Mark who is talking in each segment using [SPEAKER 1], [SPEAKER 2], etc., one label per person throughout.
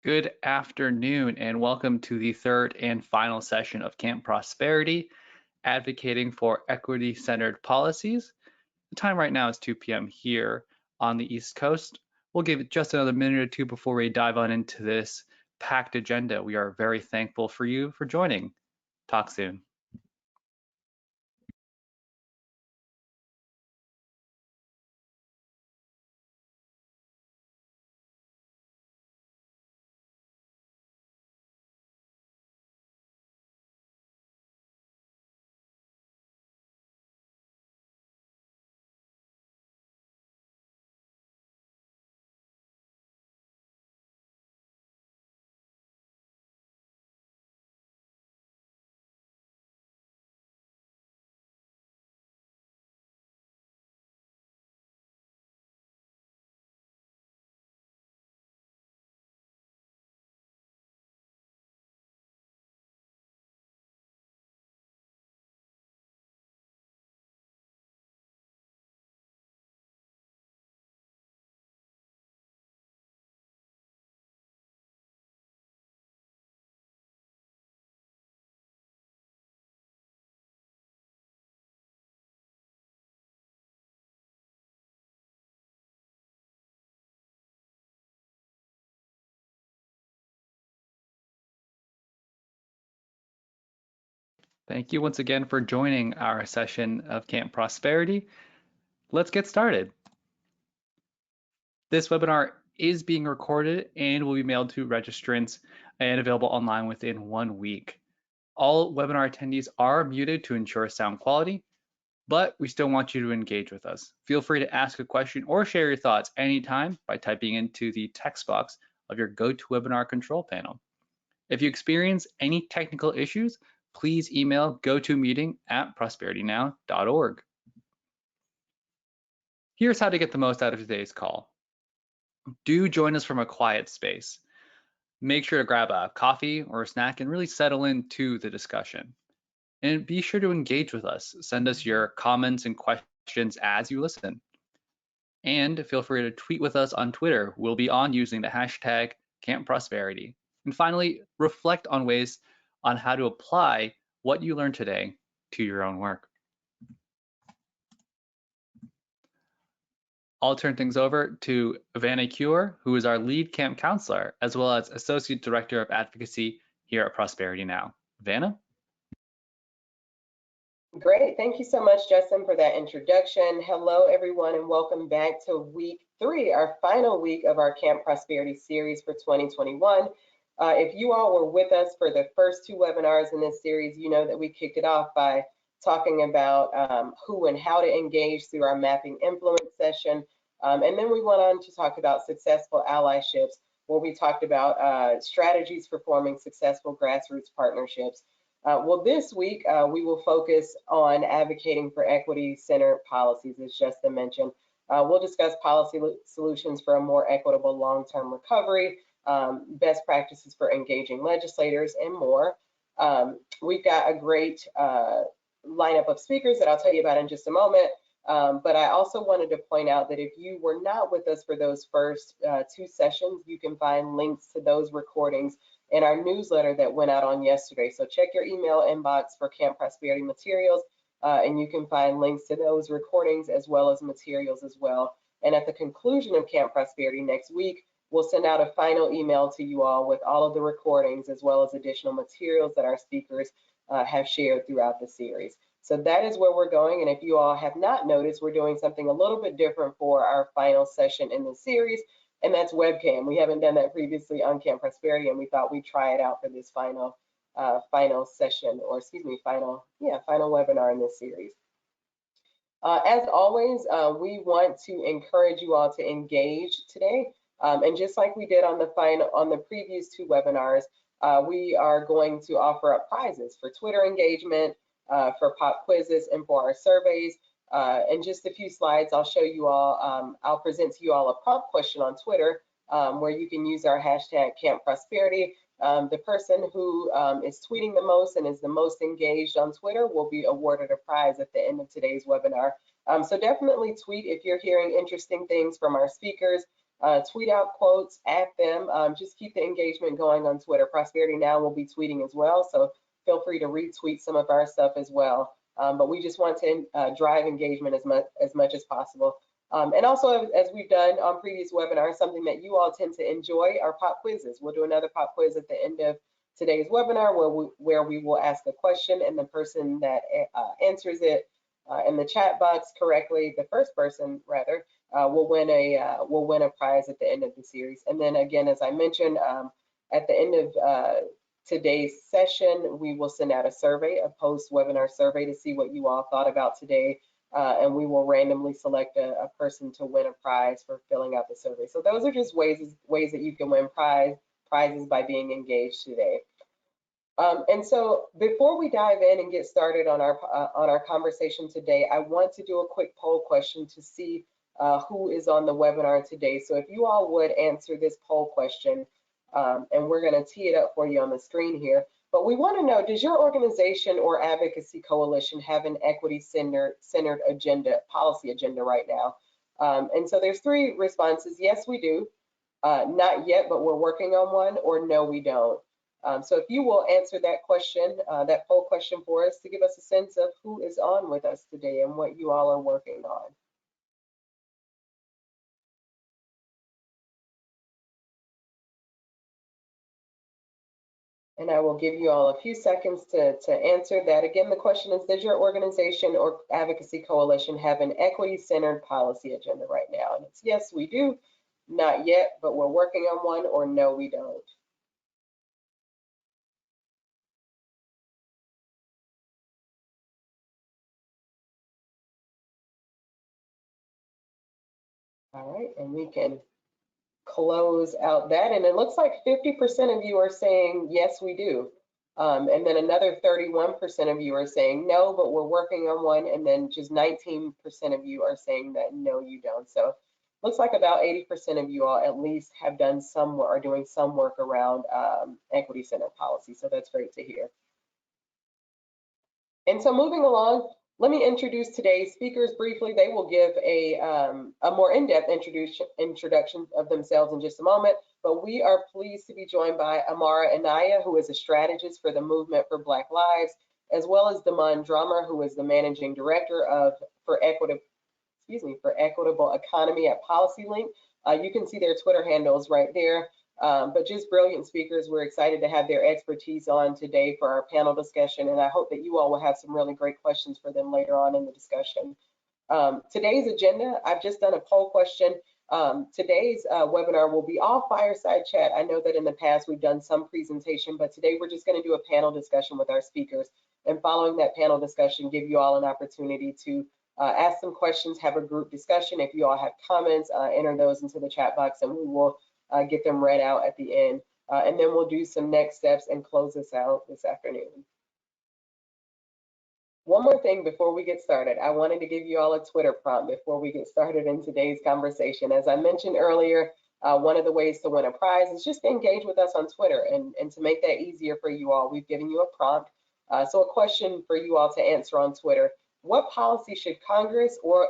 [SPEAKER 1] Good afternoon, and welcome to the third and final session of Camp Prosperity, advocating for equity-centered policies. The time right now is 2 p.m. here on the East Coast. We'll give it just another minute or two before we dive on into this packed agenda. We are very thankful for you for joining. Talk soon. Thank you once again for joining our session of Camp Prosperity. Let's get started. This webinar is being recorded and will be mailed to registrants and available online within 1 week. All webinar attendees are muted to ensure sound quality, but we still want you to engage with us. Feel free to ask a question or share your thoughts anytime by typing into the text box of your GoToWebinar control panel. If you experience any technical issues, please email gotomeeting@prosperitynow.org. Here's how to get the most out of today's call. Do join us from a quiet space. Make sure to grab a coffee or a snack and really settle into the discussion. And be sure to engage with us. Send us your comments and questions as you listen. And feel free to tweet with us on Twitter. We'll be on using the hashtag #CampProsperity. And finally, reflect on ways on how to apply what you learned today to your own work. I'll turn things over to Vanna Cure, who is our lead camp counselor, as well as Associate Director of Advocacy here at Prosperity Now. Vanna?
[SPEAKER 2] Great. Thank you so much, Justin, for that introduction. Hello, everyone, and welcome back to week 3, our final week of our Camp Prosperity series for 2021. If you all were with us for the first 2 webinars in this series, you know that we kicked it off by talking about who and how to engage through our mapping influence session. And then we went on to talk about successful allyships, where we talked about strategies for forming successful grassroots partnerships. Well, this week, we will focus on advocating for equity-centered policies, as Justin mentioned. We'll discuss policy solutions for a more equitable long-term recovery, best practices for engaging legislators, and more. We've got a great lineup of speakers that I'll tell you about in just a moment. But I also wanted to point out that if you were not with us for those first 2 sessions, you can find links to those recordings in our newsletter that went out on yesterday. So check your email inbox for Camp Prosperity materials, and you can find links to those recordings as well as materials as well. And at the conclusion of Camp Prosperity next week, we'll send out a final email to you all with all of the recordings as well as additional materials that our speakers have shared throughout the series. So that is where we're going. And if you all have not noticed, we're doing something a little bit different for our final session in the series, and that's webcam. We haven't done that previously on Camp Prosperity, and we thought we'd try it out for this final session, or excuse me, final webinar in this series. As always, we want to encourage you all to engage today. And just like we did on the previous 2 webinars, we are going to offer up prizes for Twitter engagement, for pop quizzes, and for our surveys. In just a few slides, I'll show you all, I'll present to you all a prompt question on Twitter where you can use our hashtag Camp Prosperity. The person who is tweeting the most and is the most engaged on Twitter will be awarded a prize at the end of today's webinar. So definitely tweet if you're hearing interesting things from our speakers. Tweet out quotes at them. Just keep the engagement going on Twitter. Prosperity Now will be tweeting as well, so feel free to retweet some of our stuff as well. But we just want to drive engagement as much as possible. And also, as we've done on previous webinars, something that you all tend to enjoy are pop quizzes. We'll do another pop quiz at the end of today's webinar where we will ask a question, and the person that answers it in the chat box correctly, the first person rather, will win a prize at the end of the series. And then again, as I mentioned, at the end of today's session, we will send out a survey, a post-webinar survey, to see what you all thought about today, and we will randomly select a person to win a prize for filling out the survey. So those are just ways that you can win prizes by being engaged today. And so before we dive in and get started on our conversation today, I want to do a quick poll question to see who is on the webinar today. So if you all would answer this poll question, and we're going to tee it up for you on the screen here. But we want to know, does your organization or advocacy coalition have an equity-centered policy agenda right now? And so there's 3 responses. Yes, we do. Not yet, but we're working on one, or no, we don't. So if you will answer that question, that poll question for us, to give us a sense of who is on with us today and what you all are working on. And I will give you all a few seconds to answer that. Again, the question is, does your organization or advocacy coalition have an equity-centered policy agenda right now? And it's yes, we do. Not yet, but we're working on one, or no, we don't. All right, and we can close out that. And it looks like 50% of you are saying, yes, we do. And then another 31% of you are saying no, but we're working on one. And then just 19% of you are saying that no, you don't. So looks like about 80% of you all at least have done some or are doing some work around equity-centered policy. So that's great to hear. And so moving along, let me introduce today's speakers briefly. They will give a more in-depth introduction of themselves in just a moment, but we are pleased to be joined by Amara Anaya, who is a strategist for the Movement for Black Lives, as well as Damon Drummer, who is the Managing Director for Equitable Economy at PolicyLink. You can see their Twitter handles right there. But just brilliant speakers. We're excited to have their expertise on today for our panel discussion, and I hope that you all will have some really great questions for them later on in the discussion. Today's agenda, I've just done a poll question. Today's webinar will be all fireside chat. I know that in the past we've done some presentation, but today we're just going to do a panel discussion with our speakers, and following that panel discussion, give you all an opportunity to ask some questions, have a group discussion. If you all have comments, enter those into the chat box, and we will get them read out at the end. And then we'll do some next steps and close this out this afternoon. One more thing before we get started, I wanted to give you all a Twitter prompt before we get started in today's conversation. As I mentioned earlier, one of the ways to win a prize is just to engage with us on Twitter. And to make that easier for you all, we've given you a prompt. So a question for you all to answer on Twitter: what policy should Congress or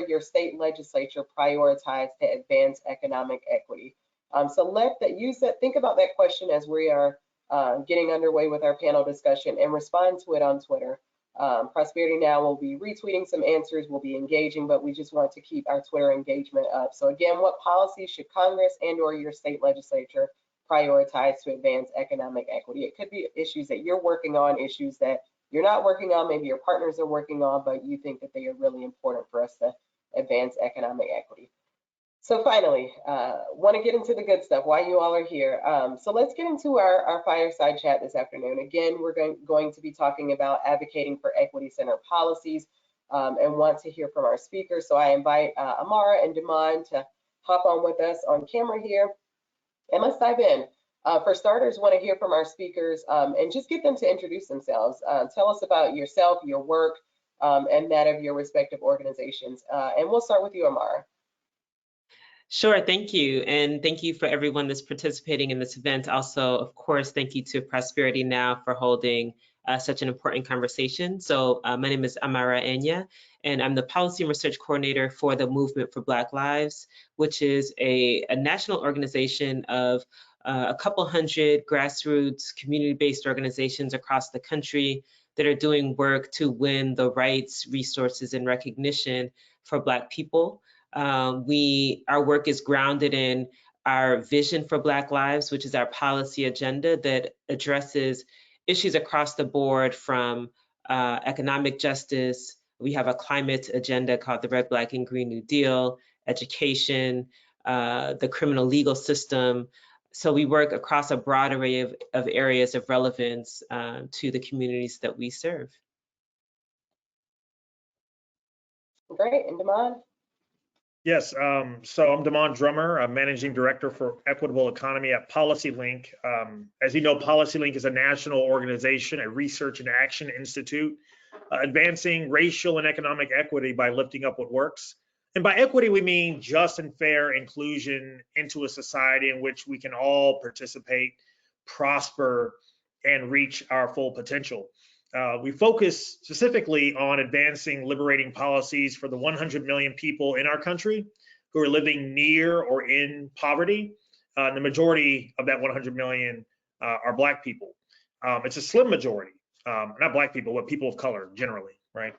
[SPEAKER 2] your state legislature prioritize to advance economic equity? So think about that question as we are getting underway with our panel discussion, and respond to it on Twitter. Prosperity Now will be retweeting some answers, we'll be engaging, but we just want to keep our Twitter engagement up. So again, what policies should Congress or your state legislature prioritize to advance economic equity? It could be issues that you're working on, issues that you're not working on, maybe your partners are working on, but you think that they are really important for us to advance economic equity. So finally, want to get into the good stuff, why you all are here. So let's get into our fireside chat this afternoon. Again, we're going to be talking about advocating for equity-centered policies, and want to hear from our speakers. So I invite Amara and Damon to hop on with us on camera here, and let's dive in. For starters, want to hear from our speakers and just get them to introduce themselves. Tell us about yourself, your work, and that of your respective organizations. And we'll start with you, Amara.
[SPEAKER 3] Sure, thank you. And thank you for everyone that's participating in this event. Also, of course, thank you to Prosperity Now for holding such an important conversation. So my name is Amara Enya, and I'm the Policy and Research Coordinator for the Movement for Black Lives, which is a national organization of a couple hundred grassroots community-based organizations across the country that are doing work to win the rights, resources, and recognition for Black people. Our work is grounded in our vision for Black lives, which is our policy agenda that addresses issues across the board from economic justice. We have a climate agenda called the Red, Black, and Green New Deal, education, the criminal legal system. So we work across a broad array of areas of relevance to the communities that we serve.
[SPEAKER 2] Great, and Damon?
[SPEAKER 4] Yes, so I'm Damon Drummer, I'm Managing Director for Equitable Economy at PolicyLink. As you know, PolicyLink is a national organization, a research and action institute, advancing racial and economic equity by lifting up what works. And by equity, we mean just and fair inclusion into a society in which we can all participate, prosper, and reach our full potential. We focus specifically on advancing liberating policies for the 100 million people in our country who are living near or in poverty. The majority of that 100 million are Black people. It's a slim majority, not Black people, but people of color generally, right?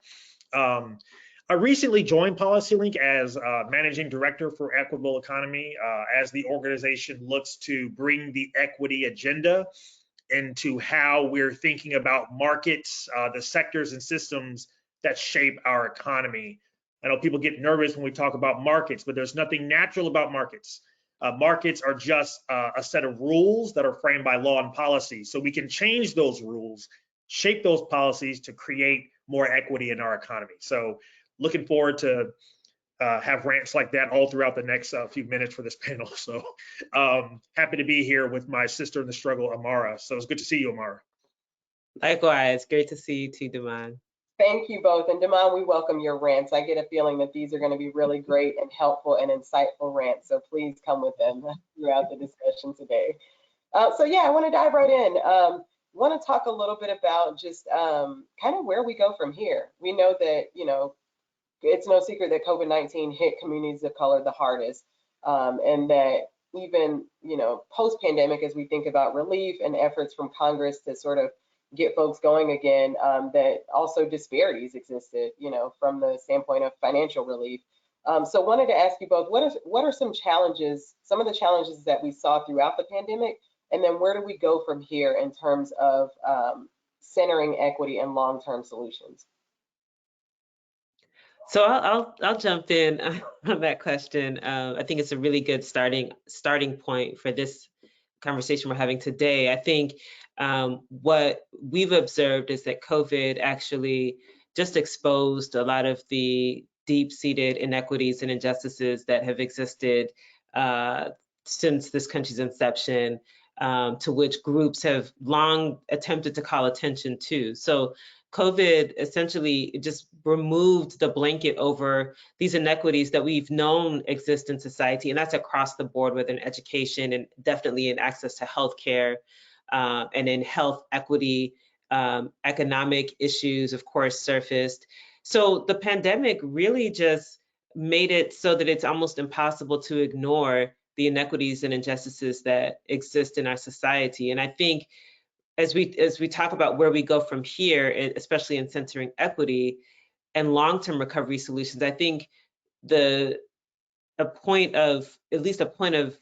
[SPEAKER 4] I recently joined PolicyLink as Managing Director for Equitable Economy as the organization looks to bring the equity agenda into how we're thinking about markets, the sectors and systems that shape our economy. I know people get nervous when we talk about markets, but there's nothing natural about markets. Markets are just a set of rules that are framed by law and policy. So we can change those rules, shape those policies to create more equity in our economy. So looking forward to have rants like that all throughout the next few minutes for this panel. So happy to be here with my sister in the struggle, Amara. So it's good to see you, Amara.
[SPEAKER 3] Likewise, great to see you too, Damon.
[SPEAKER 2] Thank you both. And Damon, we welcome your rants. I get a feeling that these are going to be really great and helpful and insightful rants. So please come with them throughout the discussion today. So yeah, I want to dive right in. Want to talk a little bit about just kind of where we go from here. We know that, it's no secret that COVID-19 hit communities of color the hardest, and that even, post-pandemic, as we think about relief and efforts from Congress to sort of get folks going again, that also disparities existed, from the standpoint of financial relief. So wanted to ask you both, what are some challenges, some of the challenges that we saw throughout the pandemic, and then where do we go from here in terms of centering equity and long-term solutions?
[SPEAKER 3] So I'll jump in on that question. I think it's a really good starting point for this conversation we're having today. I think what we've observed is that COVID actually just exposed a lot of the deep-seated inequities and injustices that have existed since this country's inception, to which groups have long attempted to call attention to. So COVID essentially just removed the blanket over these inequities that we've known exist in society, and that's across the board within education and definitely in access to healthcare and in health equity. Economic issues, of course, surfaced. So the pandemic really just made it so that it's almost impossible to ignore the inequities and injustices that exist in our society. And I think as we talk about where we go from here, especially in centering equity and long-term recovery solutions, I think at least a point of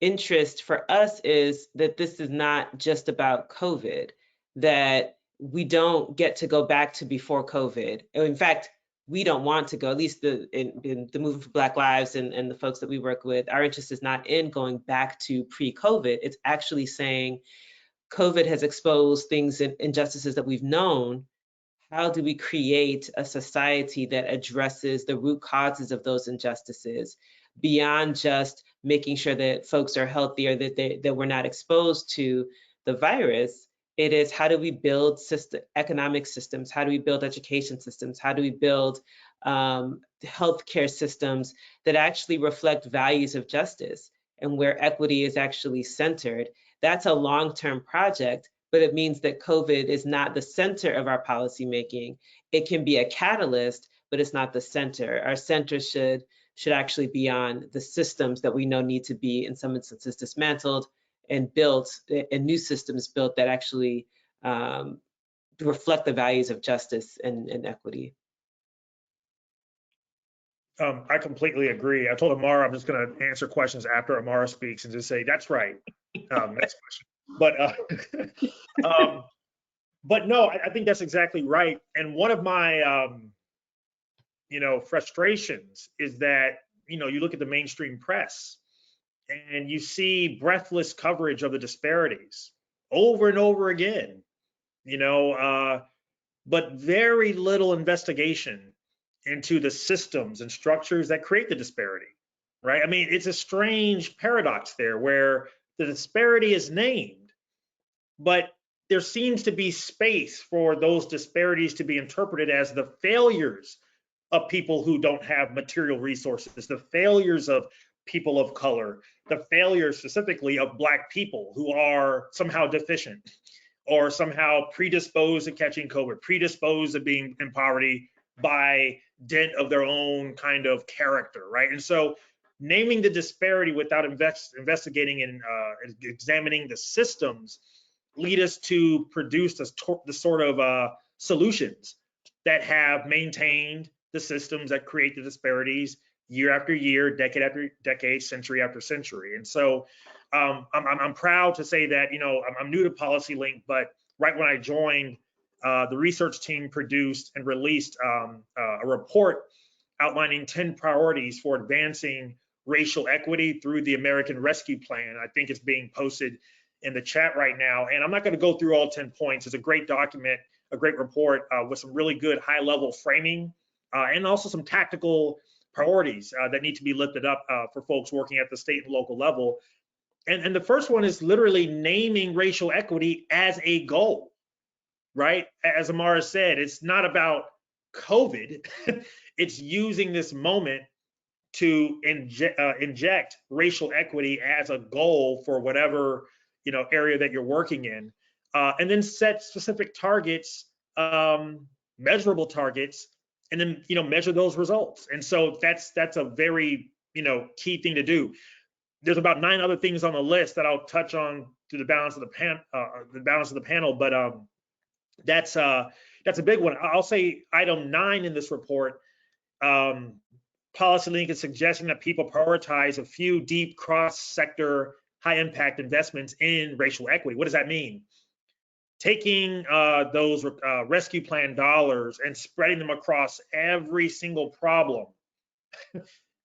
[SPEAKER 3] interest for us is that this is not just about COVID, that we don't get to go back to before COVID. In fact, we don't want to go, at least in the Movement for Black Lives and the folks that we work with, our interest is not in going back to pre-COVID. It's actually saying COVID has exposed things and injustices that we've known. How do we create a society that addresses the root causes of those injustices beyond just making sure that folks are healthy or that we're not exposed to the virus? It is, how do we build economic systems? How do we build education systems? How do we build healthcare systems that actually reflect values of justice and where equity is actually centered? That's a long-term project, but it means that COVID is not the center of our policymaking. It can be a catalyst, but it's not the center. Our center should actually be on the systems that we know need to be, in some instances, dismantled and built, and new systems built that actually reflect the values of justice and equity.
[SPEAKER 4] I completely agree. I told Amara I'm just going to answer questions after Amara speaks and just say, that's right. Next question. But no, I think that's exactly right. And one of my, frustrations is that, you look at the mainstream press and you see breathless coverage of the disparities over and over again, but very little investigation into the systems and structures that create the disparity, right? I mean, it's a strange paradox there where the disparity is named, but there seems to be space for those disparities to be interpreted as the failures of people who don't have material resources, the failures of people of color, the failures specifically of Black people who are somehow deficient or somehow predisposed to catching COVID, predisposed to being in poverty by dint of their own kind of character, right? And so naming the disparity without investigating and examining the systems lead us to produce the sort of solutions that have maintained the systems that create the disparities year after year, decade after decade, century after century. And so I'm proud to say that, I'm new to PolicyLink, but right when I joined, the research team produced and released a report outlining 10 priorities for advancing racial equity through the American Rescue Plan. I think it's being posted in the chat right now. And I'm not going to go through all 10 points. It's a great document, a great report with some really good high-level framing and also some tactical priorities that need to be lifted up for folks working at the state and local level. And the first one is literally naming racial equity as a goal, right? As Amara said, it's not about COVID. It's using this moment to inject racial equity as a goal for whatever area that you're working in, and then set specific targets, measurable targets, and then measure those results. And so that's a very key thing to do. There's about 9 other things on the list that I'll touch on through the balance of the panel, but that's a big one. I'll say item 9 in this report. PolicyLink is suggesting that people prioritize a few deep cross-sector, high-impact investments in racial equity. What does that mean? Taking those rescue plan dollars and spreading them across every single problem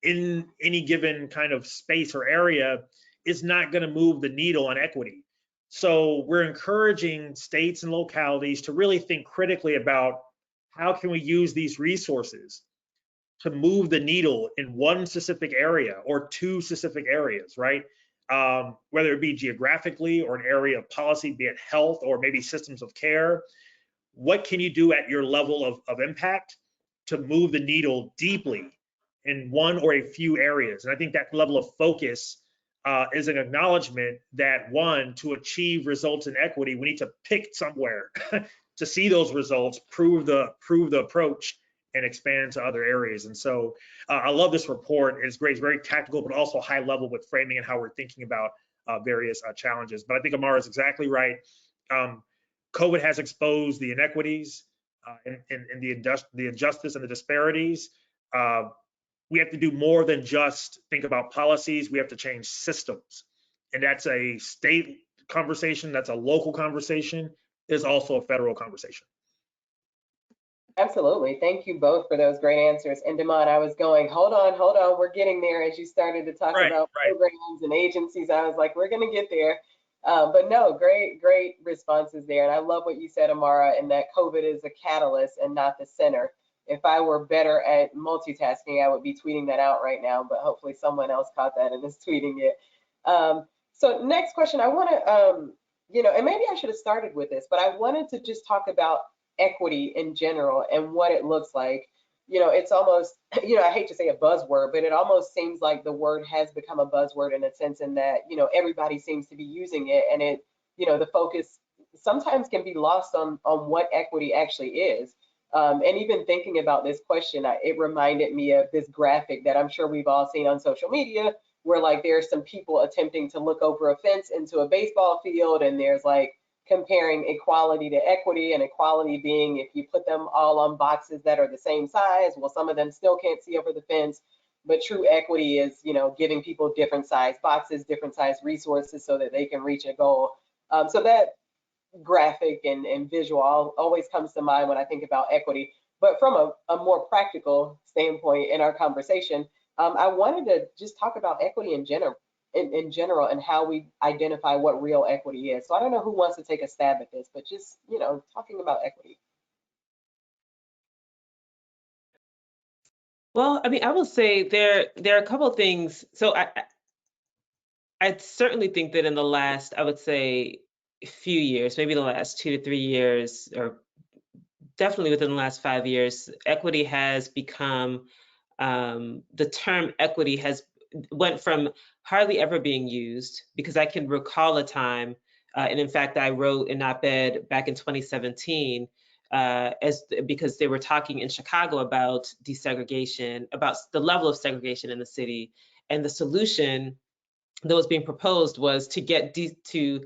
[SPEAKER 4] in any given kind of space or area is not going to move the needle on equity. So we're encouraging states and localities to really think critically about how can we use these resources to move the needle in one specific area or 2 specific areas, right? Whether it be geographically or an area of policy, be it health or maybe systems of care. What can you do at your level of impact to move the needle deeply in one or a few areas? And I think that level of focus is an acknowledgement that, one, to achieve results in equity, we need to pick somewhere to see those results, prove the approach, and expand to other areas. And so I love this report. It's great. It's very tactical, but also high level with framing and how we're thinking about various challenges. But I think Amara is exactly right. COVID has exposed the inequities and the injustice and the disparities. We have to do more than just think about policies. We have to change systems. And that's a state conversation. That's a local conversation. There's also a federal conversation.
[SPEAKER 2] Absolutely. Thank you both for those great answers. And Demond, I was going, hold on, we're getting there. As you started to talk about programs and agencies, I was like, we're going to get there. But no, great responses there. And I love what you said, Amara, and that COVID is a catalyst and not the center. If I were better at multitasking, I would be tweeting that out right now, but hopefully someone else caught that and is tweeting it. So next question, I want to, and maybe I should have started with this, but I wanted to just talk about equity in general and what it looks like. It's almost, I hate to say a buzzword, but it almost seems like the word has become a buzzword in a sense in that, everybody seems to be using it, and it, the focus sometimes can be lost on what equity actually is. And even thinking about this question, it reminded me of this graphic that I'm sure we've all seen on social media, where like there's some people attempting to look over a fence into a baseball field, and there's like comparing equality to equity, and equality being if you put them all on boxes that are the same size, well, some of them still can't see over the fence. But true equity is, you know, giving people different size boxes, different size resources so that they can reach a goal. So that graphic and visual always comes to mind when I think about equity. But from a more practical standpoint in our conversation, I wanted to just talk about equity in general and how we identify what real equity is. So I don't know who wants to take a stab at this, but just, you know, talking about equity.
[SPEAKER 3] Well, I mean, I will say there are a couple of things. So I certainly think that in the last, I would say, few years, maybe the last 2 to 3 years, or definitely within the last 5 years, equity has become, the term equity has went from hardly ever being used, because I can recall a time, and in fact, I wrote an op-ed back in 2017, because they were talking in Chicago about desegregation, about the level of segregation in the city, and the solution that was being proposed was to to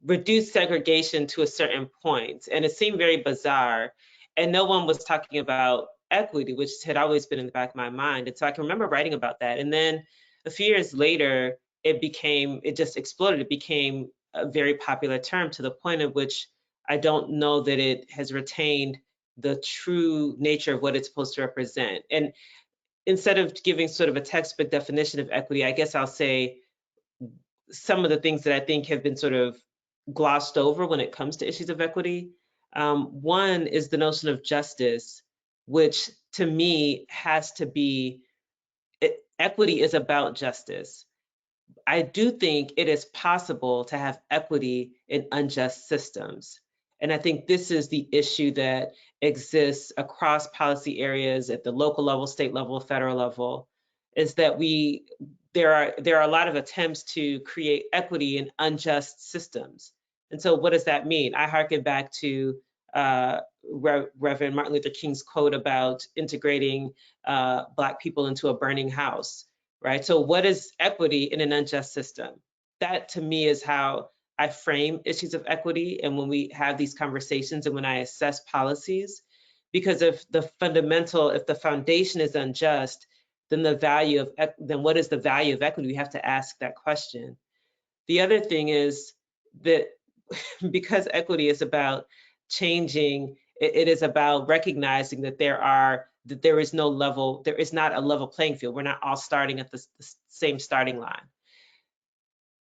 [SPEAKER 3] reduce segregation to a certain point. And it seemed very bizarre. And no one was talking about equity, which had always been in the back of my mind. And so I can remember writing about that. And then a few years later, it just exploded. It became a very popular term, to the point at which I don't know that it has retained the true nature of what it's supposed to represent. And instead of giving sort of a textbook definition of equity, I guess I'll say some of the things that I think have been sort of glossed over when it comes to issues of equity. One is the notion of justice, which to me has to be, equity is about justice. I do think it is possible to have equity in unjust systems. And I think this is the issue that exists across policy areas at the local level, state level, federal level, is that there are a lot of attempts to create equity in unjust systems. And so what does that mean? I harken back to Reverend Martin Luther King's quote about integrating Black people into a burning house, right? So what is equity in an unjust system? That to me is how I frame issues of equity. And when we have these conversations and when I assess policies, because if the foundation is unjust, then what is the value of equity? We have to ask that question. The other thing is that because equity is about changing, it is about recognizing that there is not a level playing field. We're not all starting at the same starting line.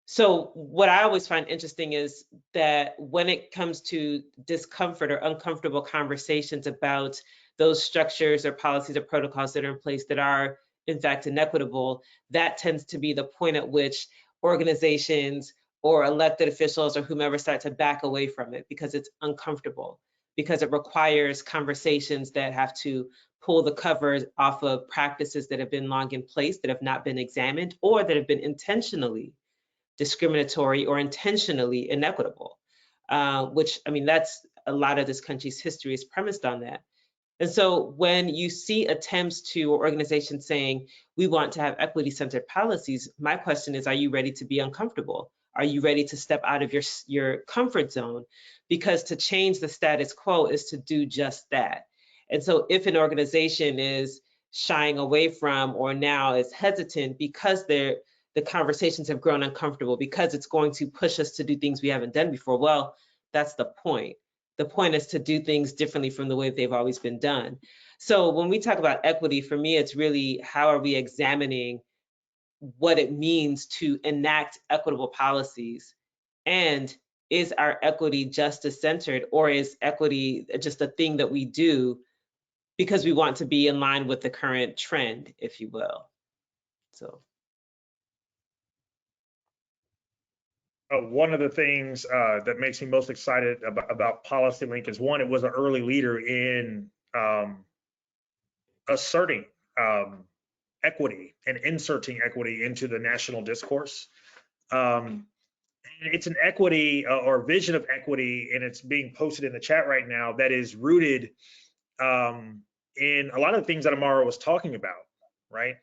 [SPEAKER 3] So what I always find interesting is that when it comes to discomfort or uncomfortable conversations about those structures or policies or protocols that are in place that are in fact inequitable, that tends to be the point at which organizations or elected officials or whomever start to back away from it, because it's uncomfortable, because it requires conversations that have to pull the covers off of practices that have been long in place, that have not been examined, or that have been intentionally discriminatory or intentionally inequitable, which, I mean, that's a lot of this country's history is premised on that. And so when you see attempts or organizations saying, we want to have equity-centered policies, my question is, are you ready to be uncomfortable? Are you ready to step out of your comfort zone? Because to change the status quo is to do just that. And so if an organization is shying away from, or now is hesitant because the conversations have grown uncomfortable, because it's going to push us to do things we haven't done before, well, that's the point. The point is to do things differently from the way they've always been done. So when we talk about equity, for me, it's really how are we examining what it means to enact equitable policies? And is our equity justice centered, or is equity just a thing that we do because we want to be in line with the current trend, if you will? So.
[SPEAKER 4] One of the things that makes me most excited about PolicyLink is, one, it was an early leader in asserting equity and inserting equity into the national discourse. And it's an equity or vision of equity, and it's being posted in the chat right now, that is rooted in a lot of the things that Amara was talking about, right?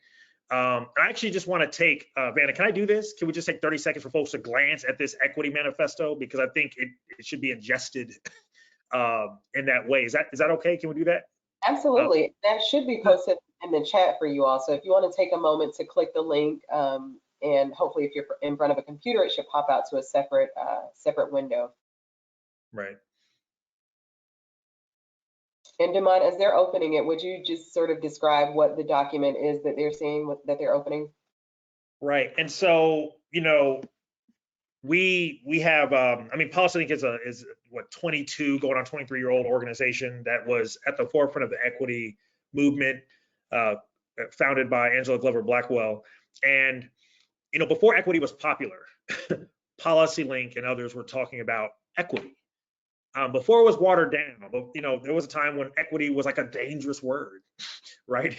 [SPEAKER 4] I actually just want to take, Vanna, can I do this? Can we just take 30 seconds for folks to glance at this equity manifesto? Because I think it should be ingested in that way. Is that okay? Can we do that?
[SPEAKER 2] Absolutely. That should be posted in the chat for you all. So if you want to take a moment to click the link, and hopefully if you're in front of a computer, it should pop out to a separate window.
[SPEAKER 4] Right.
[SPEAKER 2] And Demond, as they're opening it, would you just sort of describe what the document is that they're seeing, that they're opening?
[SPEAKER 4] Right. And so, you know, we have, I mean, PolicyLink is what, 22 going on 23-year-old organization that was at the forefront of the equity movement, founded by Angela Glover Blackwell. And, you know, before equity was popular, PolicyLink and others were talking about equity. Before it was watered down, but, you know, there was a time when equity was like a dangerous word, right?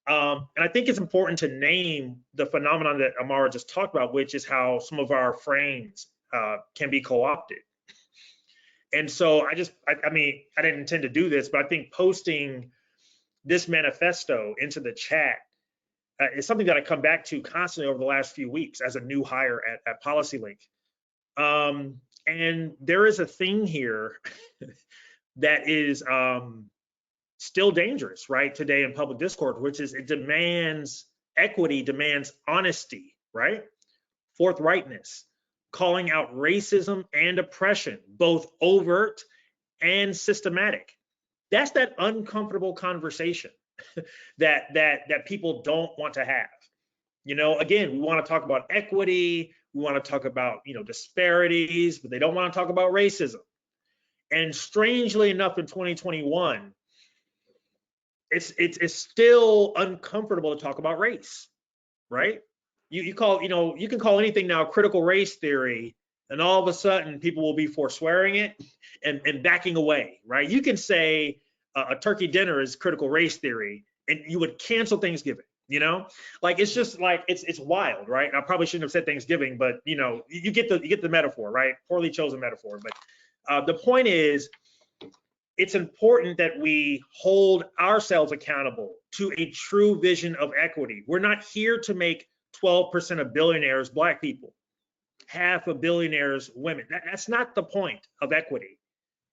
[SPEAKER 4] And I think it's important to name the phenomenon that Amara just talked about, which is how some of our frames can be co-opted. And so I mean, I didn't intend to do this, but I think posting this manifesto into the chat is something that I come back to constantly over the last few weeks as a new hire at PolicyLink. And there is a thing here that is still dangerous, right, today in public discourse, which is equity demands honesty, right? Forthrightness, calling out racism and oppression, both overt and systematic. That's that uncomfortable conversation that people don't want to have. You know, again, we want to talk about equity, we want to talk about, you know, disparities, but they don't want to talk about racism. And strangely enough, in 2021, it's still uncomfortable to talk about race, right? You can call anything now critical race theory, and all of a sudden people will be forswearing it and backing away, right? You can say a turkey dinner is critical race theory, and you would cancel Thanksgiving. You know, like it's just like it's wild, right? I probably shouldn't have said Thanksgiving, but you know, you get the metaphor, right? Poorly chosen metaphor, but the point is, it's important that we hold ourselves accountable to a true vision of equity. We're not here to make 12% of billionaires Black people, half of billionaires women. That's not the point of equity.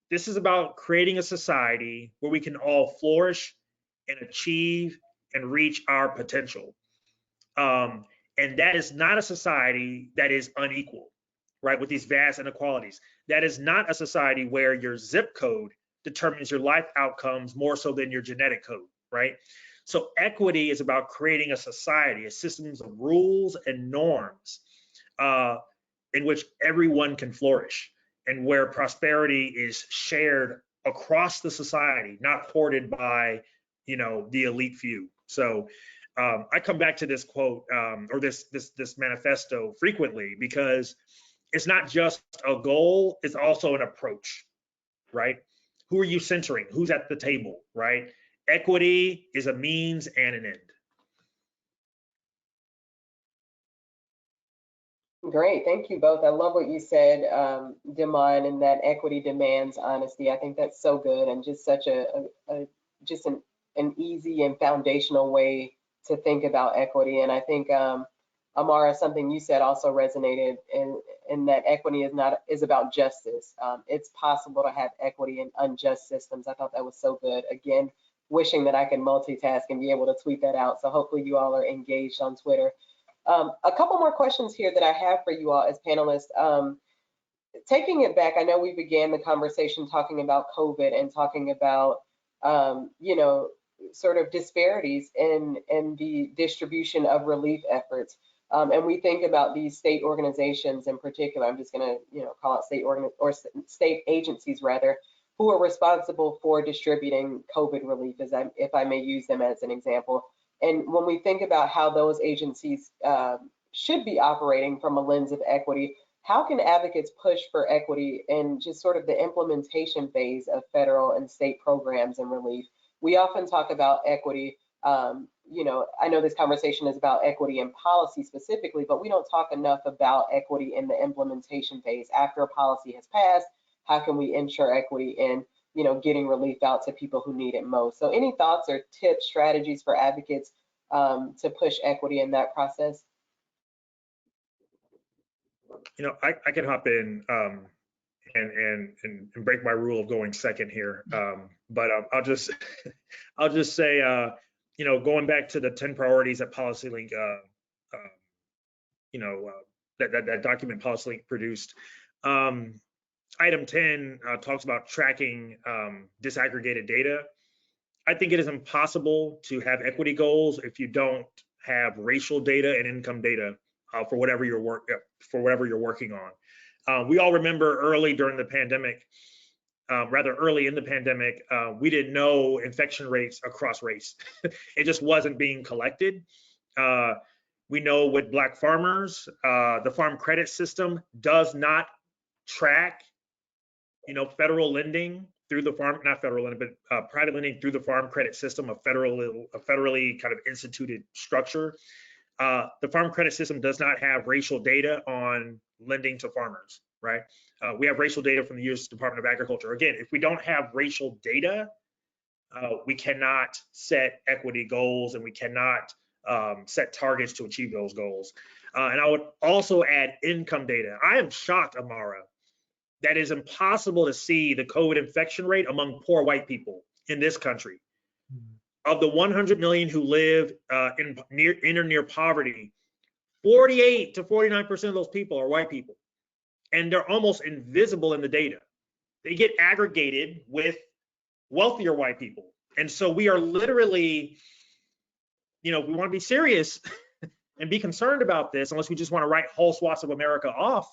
[SPEAKER 4] This is about creating a society where we can all flourish and achieve and reach our potential. And that is not a society that is unequal, right, with these vast inequalities. That is not a society where your zip code determines your life outcomes more so than your genetic code, right? So equity is about creating a society, a system of rules and norms in which everyone can flourish, and where prosperity is shared across the society, not hoarded by, you know, the elite few. So I come back to this quote or this manifesto frequently, because it's not just a goal, it's also an approach, right? Who are you centering? Who's at the table, right? Equity is a means and an end.
[SPEAKER 2] Great, thank you both. I love what you said, Demond, and that equity demands honesty. I think that's so good, and just such just an easy and foundational way to think about equity. And I think Amara, something you said also resonated in that equity is about justice. It's possible to have equity in unjust systems. I thought that was so good. Again, wishing that I could multitask and be able to tweet that out. So hopefully you all are engaged on Twitter. A couple more questions here that I have for you all as panelists. Taking it back, I know we began the conversation talking about COVID and talking about, you know, sort of disparities in the distribution of relief efforts. And we think about these state organizations in particular. I'm just going to, you know, call it state agencies rather, who are responsible for distributing COVID relief, if I may use them as an example. And when we think about how those agencies should be operating from a lens of equity, how can advocates push for equity in just sort of the implementation phase of federal and state programs and relief? We often talk about equity, I know this conversation is about equity and policy specifically, but we don't talk enough about equity in the implementation phase. After a policy has passed, how can we ensure equity in, getting relief out to people who need it most? So any thoughts or tips, strategies for advocates to push equity in that process?
[SPEAKER 4] I can hop in and break my rule of going second here. But I'll just say, going back to the 10 priorities that PolicyLink, that document PolicyLink produced. Item 10 talks about tracking disaggregated data. I think it is impossible to have equity goals if you don't have racial data and income data for whatever you're working on. We all remember early during the pandemic, rather early in the pandemic, we didn't know infection rates across race. It just wasn't being collected. We know with Black farmers, the farm credit system does not track, federal lending through the farm, not federal lending, but private lending through the farm credit system, a federally kind of instituted structure. The farm credit system does not have racial data on lending to farmers, right? We have racial data from the U.S. Department of Agriculture. Again, if we don't have racial data, we cannot set equity goals and we cannot set targets to achieve those goals. And I would also add income data. I am shocked, Amara, that is impossible to see the COVID infection rate among poor white people in this country. Of the 100 million who live in near poverty, 48 to 49% of those people are white people. And they're almost invisible in the data. They get aggregated with wealthier white people. And so we are literally, we want to be serious and be concerned about this, unless we just want to write whole swaths of America off.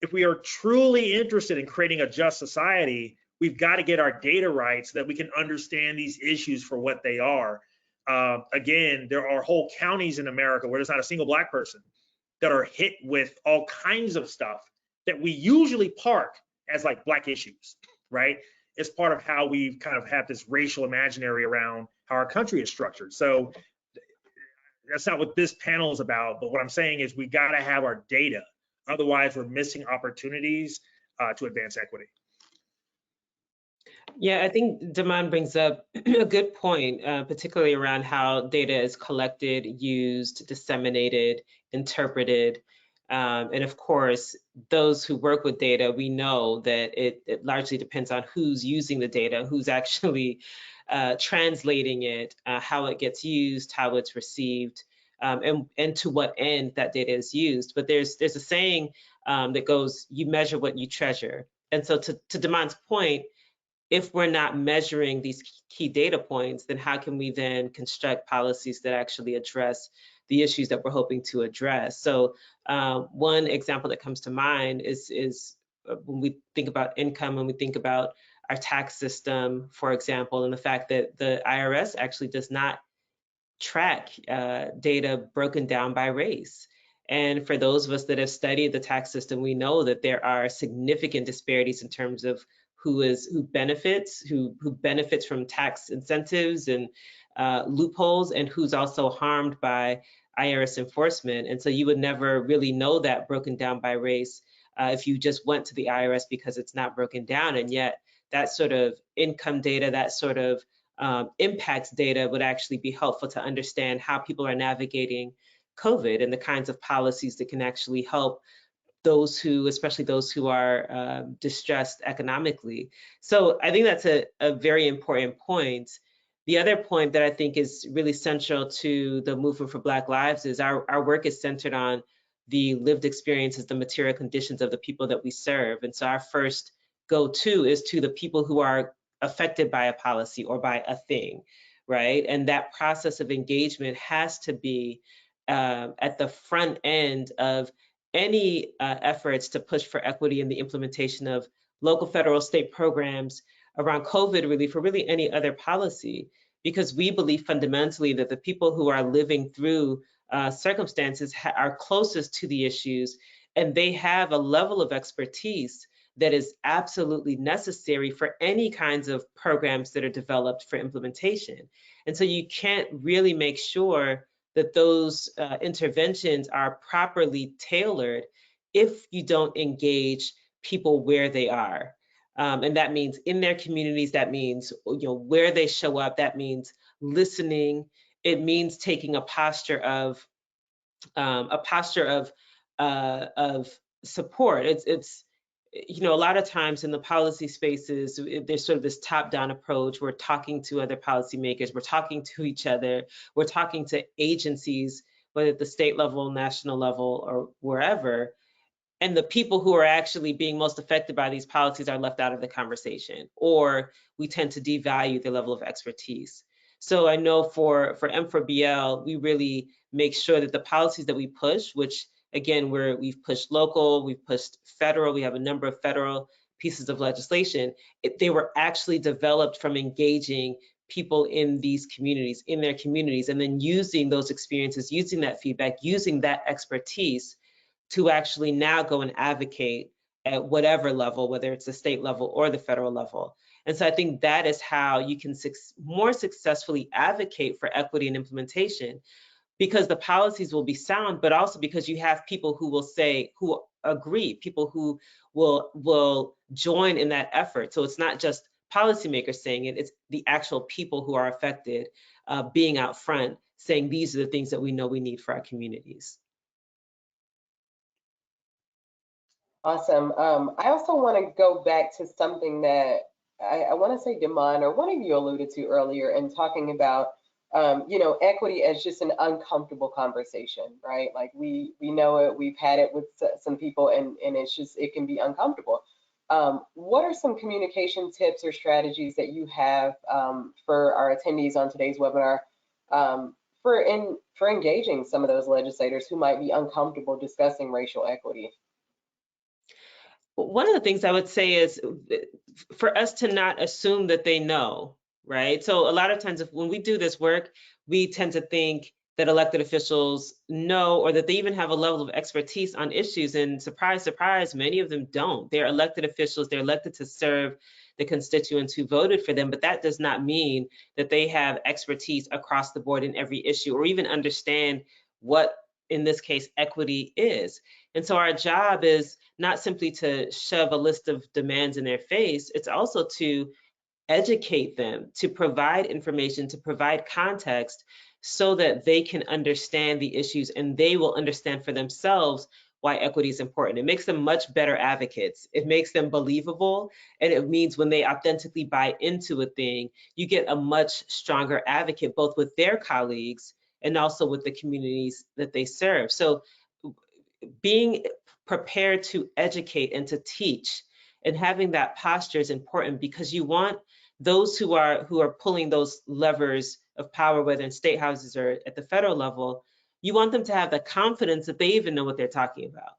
[SPEAKER 4] If we are truly interested in creating a just society, we've got to get our data right so that we can understand these issues for what they are. Again, there are whole counties in America where there's not a single Black person that are hit with all kinds of stuff that we usually park as like Black issues, right? It's part of how we've kind of had this racial imaginary around how our country is structured. So that's not what this panel is about, but what I'm saying is we got to have our data. Otherwise, we're missing opportunities to advance equity.
[SPEAKER 3] Yeah, I think Damon brings up a good point, particularly around how data is collected, used, disseminated, interpreted. And of course, those who work with data, we know that it largely depends on who's using the data, who's actually translating it, how it gets used, how it's received, and to what end that data is used. But there's a saying that goes, you measure what you treasure. And so to Damon's point, if we're not measuring these key data points, then how can we then construct policies that actually address the issues that we're hoping to address? So one example that comes to mind is when we think about income, when we think about our tax system, for example, and the fact that the IRS actually does not track data broken down by race. And for those of us that have studied the tax system, we know that there are significant disparities in terms of who benefits from tax incentives and loopholes, and who's also harmed by IRS enforcement. And so you would never really know that broken down by race if you just went to the IRS, because it's not broken down. And yet that sort of income data, that sort of impacts data would actually be helpful to understand how people are navigating COVID and the kinds of policies that can actually help those who, especially those who are distressed economically. So I think that's a very important point. The other point that I think is really central to the movement for Black Lives is our work is centered on the lived experiences, the material conditions of the people that we serve. And so our first go-to is to the people who are affected by a policy or by a thing, right? And that process of engagement has to be at the front end of any efforts to push for equity in the implementation of local, federal, state programs around COVID relief, or really any other policy, because we believe fundamentally that the people who are living through circumstances are closest to the issues, and they have a level of expertise that is absolutely necessary for any kinds of programs that are developed for implementation. And so you can't really make sure that those interventions are properly tailored if you don't engage people where they are. And that means in their communities, that means where they show up, that means listening. It means taking a posture of support. It's a lot of times in the policy spaces, there's sort of this top-down approach. We're talking to other policymakers, we're talking to each other, we're talking to agencies, whether at the state level, national level, or wherever. And the people who are actually being most affected by these policies are left out of the conversation, or we tend to devalue the level of expertise. So I know for M4BL, we really make sure that the policies that we push, which again, we've pushed local, we've pushed federal, we have a number of federal pieces of legislation, they were actually developed from engaging people in these communities, in their communities, and then using those experiences, using that feedback, using that expertise to actually now go and advocate at whatever level, whether it's the state level or the federal level. And so I think that is how you can more successfully advocate for equity and implementation, because the policies will be sound, but also because you have people who will say, who agree, people who will join in that effort. So it's not just policymakers saying it, it's the actual people who are affected being out front saying, these are the things that we know we need for our communities.
[SPEAKER 2] Awesome. I also want to go back to something that I want to say Demond or one of you alluded to earlier in talking about, equity as just an uncomfortable conversation, right? Like we know it, we've had it with some people, and it can be uncomfortable. What are some communication tips or strategies that you have for our attendees on today's webinar for engaging some of those legislators who might be uncomfortable discussing racial equity?
[SPEAKER 3] One of the things I would say is for us to not assume that they know, right? So a lot of times when we do this work, we tend to think that elected officials know, or that they even have a level of expertise on issues. And surprise, surprise, many of them don't. They're elected officials, they're elected to serve the constituents who voted for them, but that does not mean that they have expertise across the board in every issue, or even understand what, in this case, equity is. And so our job is not simply to shove a list of demands in their face, it's also to educate them, to provide information, to provide context so that they can understand the issues and they will understand for themselves why equity is important. It makes them much better advocates. It makes them believable. And it means when they authentically buy into a thing, you get a much stronger advocate, both with their colleagues and also with the communities that they serve. So being prepared to educate and to teach and having that posture is important, because you want those who are pulling those levers of power, whether in state houses or at the federal level, you want them to have the confidence that they even know what they're talking about,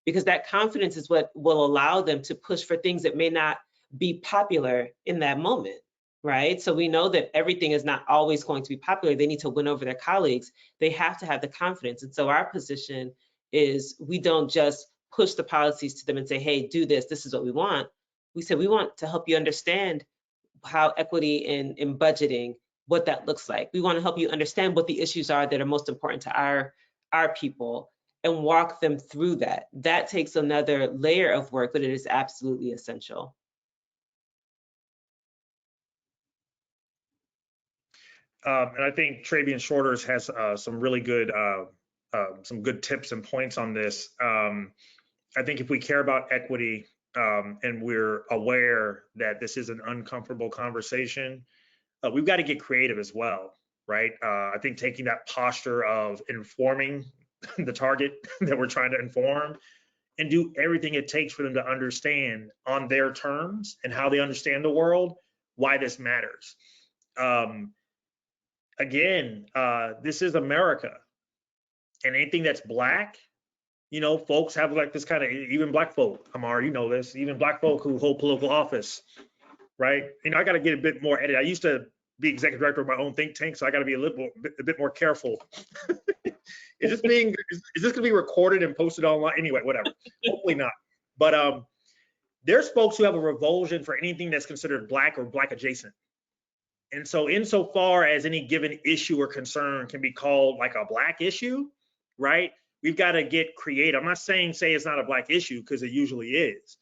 [SPEAKER 3] because that confidence is what will allow them to push for things that may not be popular in that moment, right? So we know that everything is not always going to be popular. They need to win over their colleagues. They have to have the confidence. And so our position is we don't just push the policies to them and say, hey, do this, this is what we want. We say we want to help you understand how equity in budgeting, what that looks like. We want to help you understand what the issues are that are most important to our people and walk them through that. That takes another layer of work, but it is absolutely essential.
[SPEAKER 4] And I think Travian Shorters has some really good some good tips and points on this. I think if we care about equity and we're aware that this is an uncomfortable conversation, we've got to get creative as well, right? I think taking that posture of informing the target that we're trying to inform and do everything it takes for them to understand on their terms and how they understand the world, why this matters. Again, this is America, and anything that's Black, folks have like this kind of, even Black folk, Amar, you know this, even Black folk who hold political office, right? I got to get a bit more edited. I used to be executive director of my own think tank, so I got to be a bit more careful. Is this going to be recorded and posted online? Anyway, whatever. Hopefully not. But there's folks who have a revulsion for anything that's considered Black or Black adjacent. And so insofar as any given issue or concern can be called like a Black issue, right? We've got to get creative. I'm not saying say it's not a Black issue, because it usually is.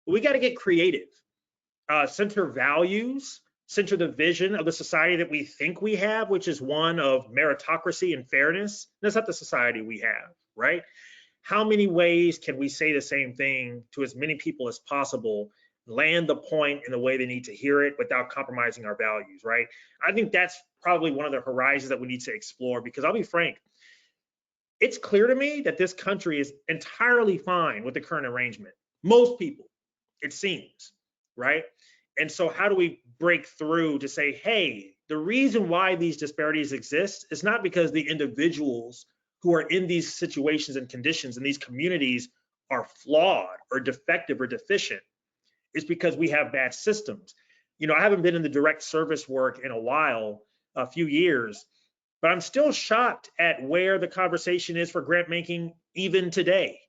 [SPEAKER 4] But we got to get creative, center values, center the vision of the society that we think we have, which is one of meritocracy and fairness. That's not the society we have, right? How many ways can we say the same thing to as many people as possible, land the point in the way they need to hear it without compromising our values, right? I think that's probably one of the horizons that we need to explore, because I'll be frank, it's clear to me that this country is entirely fine with the current arrangement. Most people, it seems, right? And so how do we break through to say, hey, the reason why these disparities exist is not because the individuals who are in these situations and conditions in these communities are flawed or defective or deficient. It's because we have bad systems. You know, I haven't been in the direct service work in a while, a few years, but I'm still shocked at where the conversation is for grant making even today,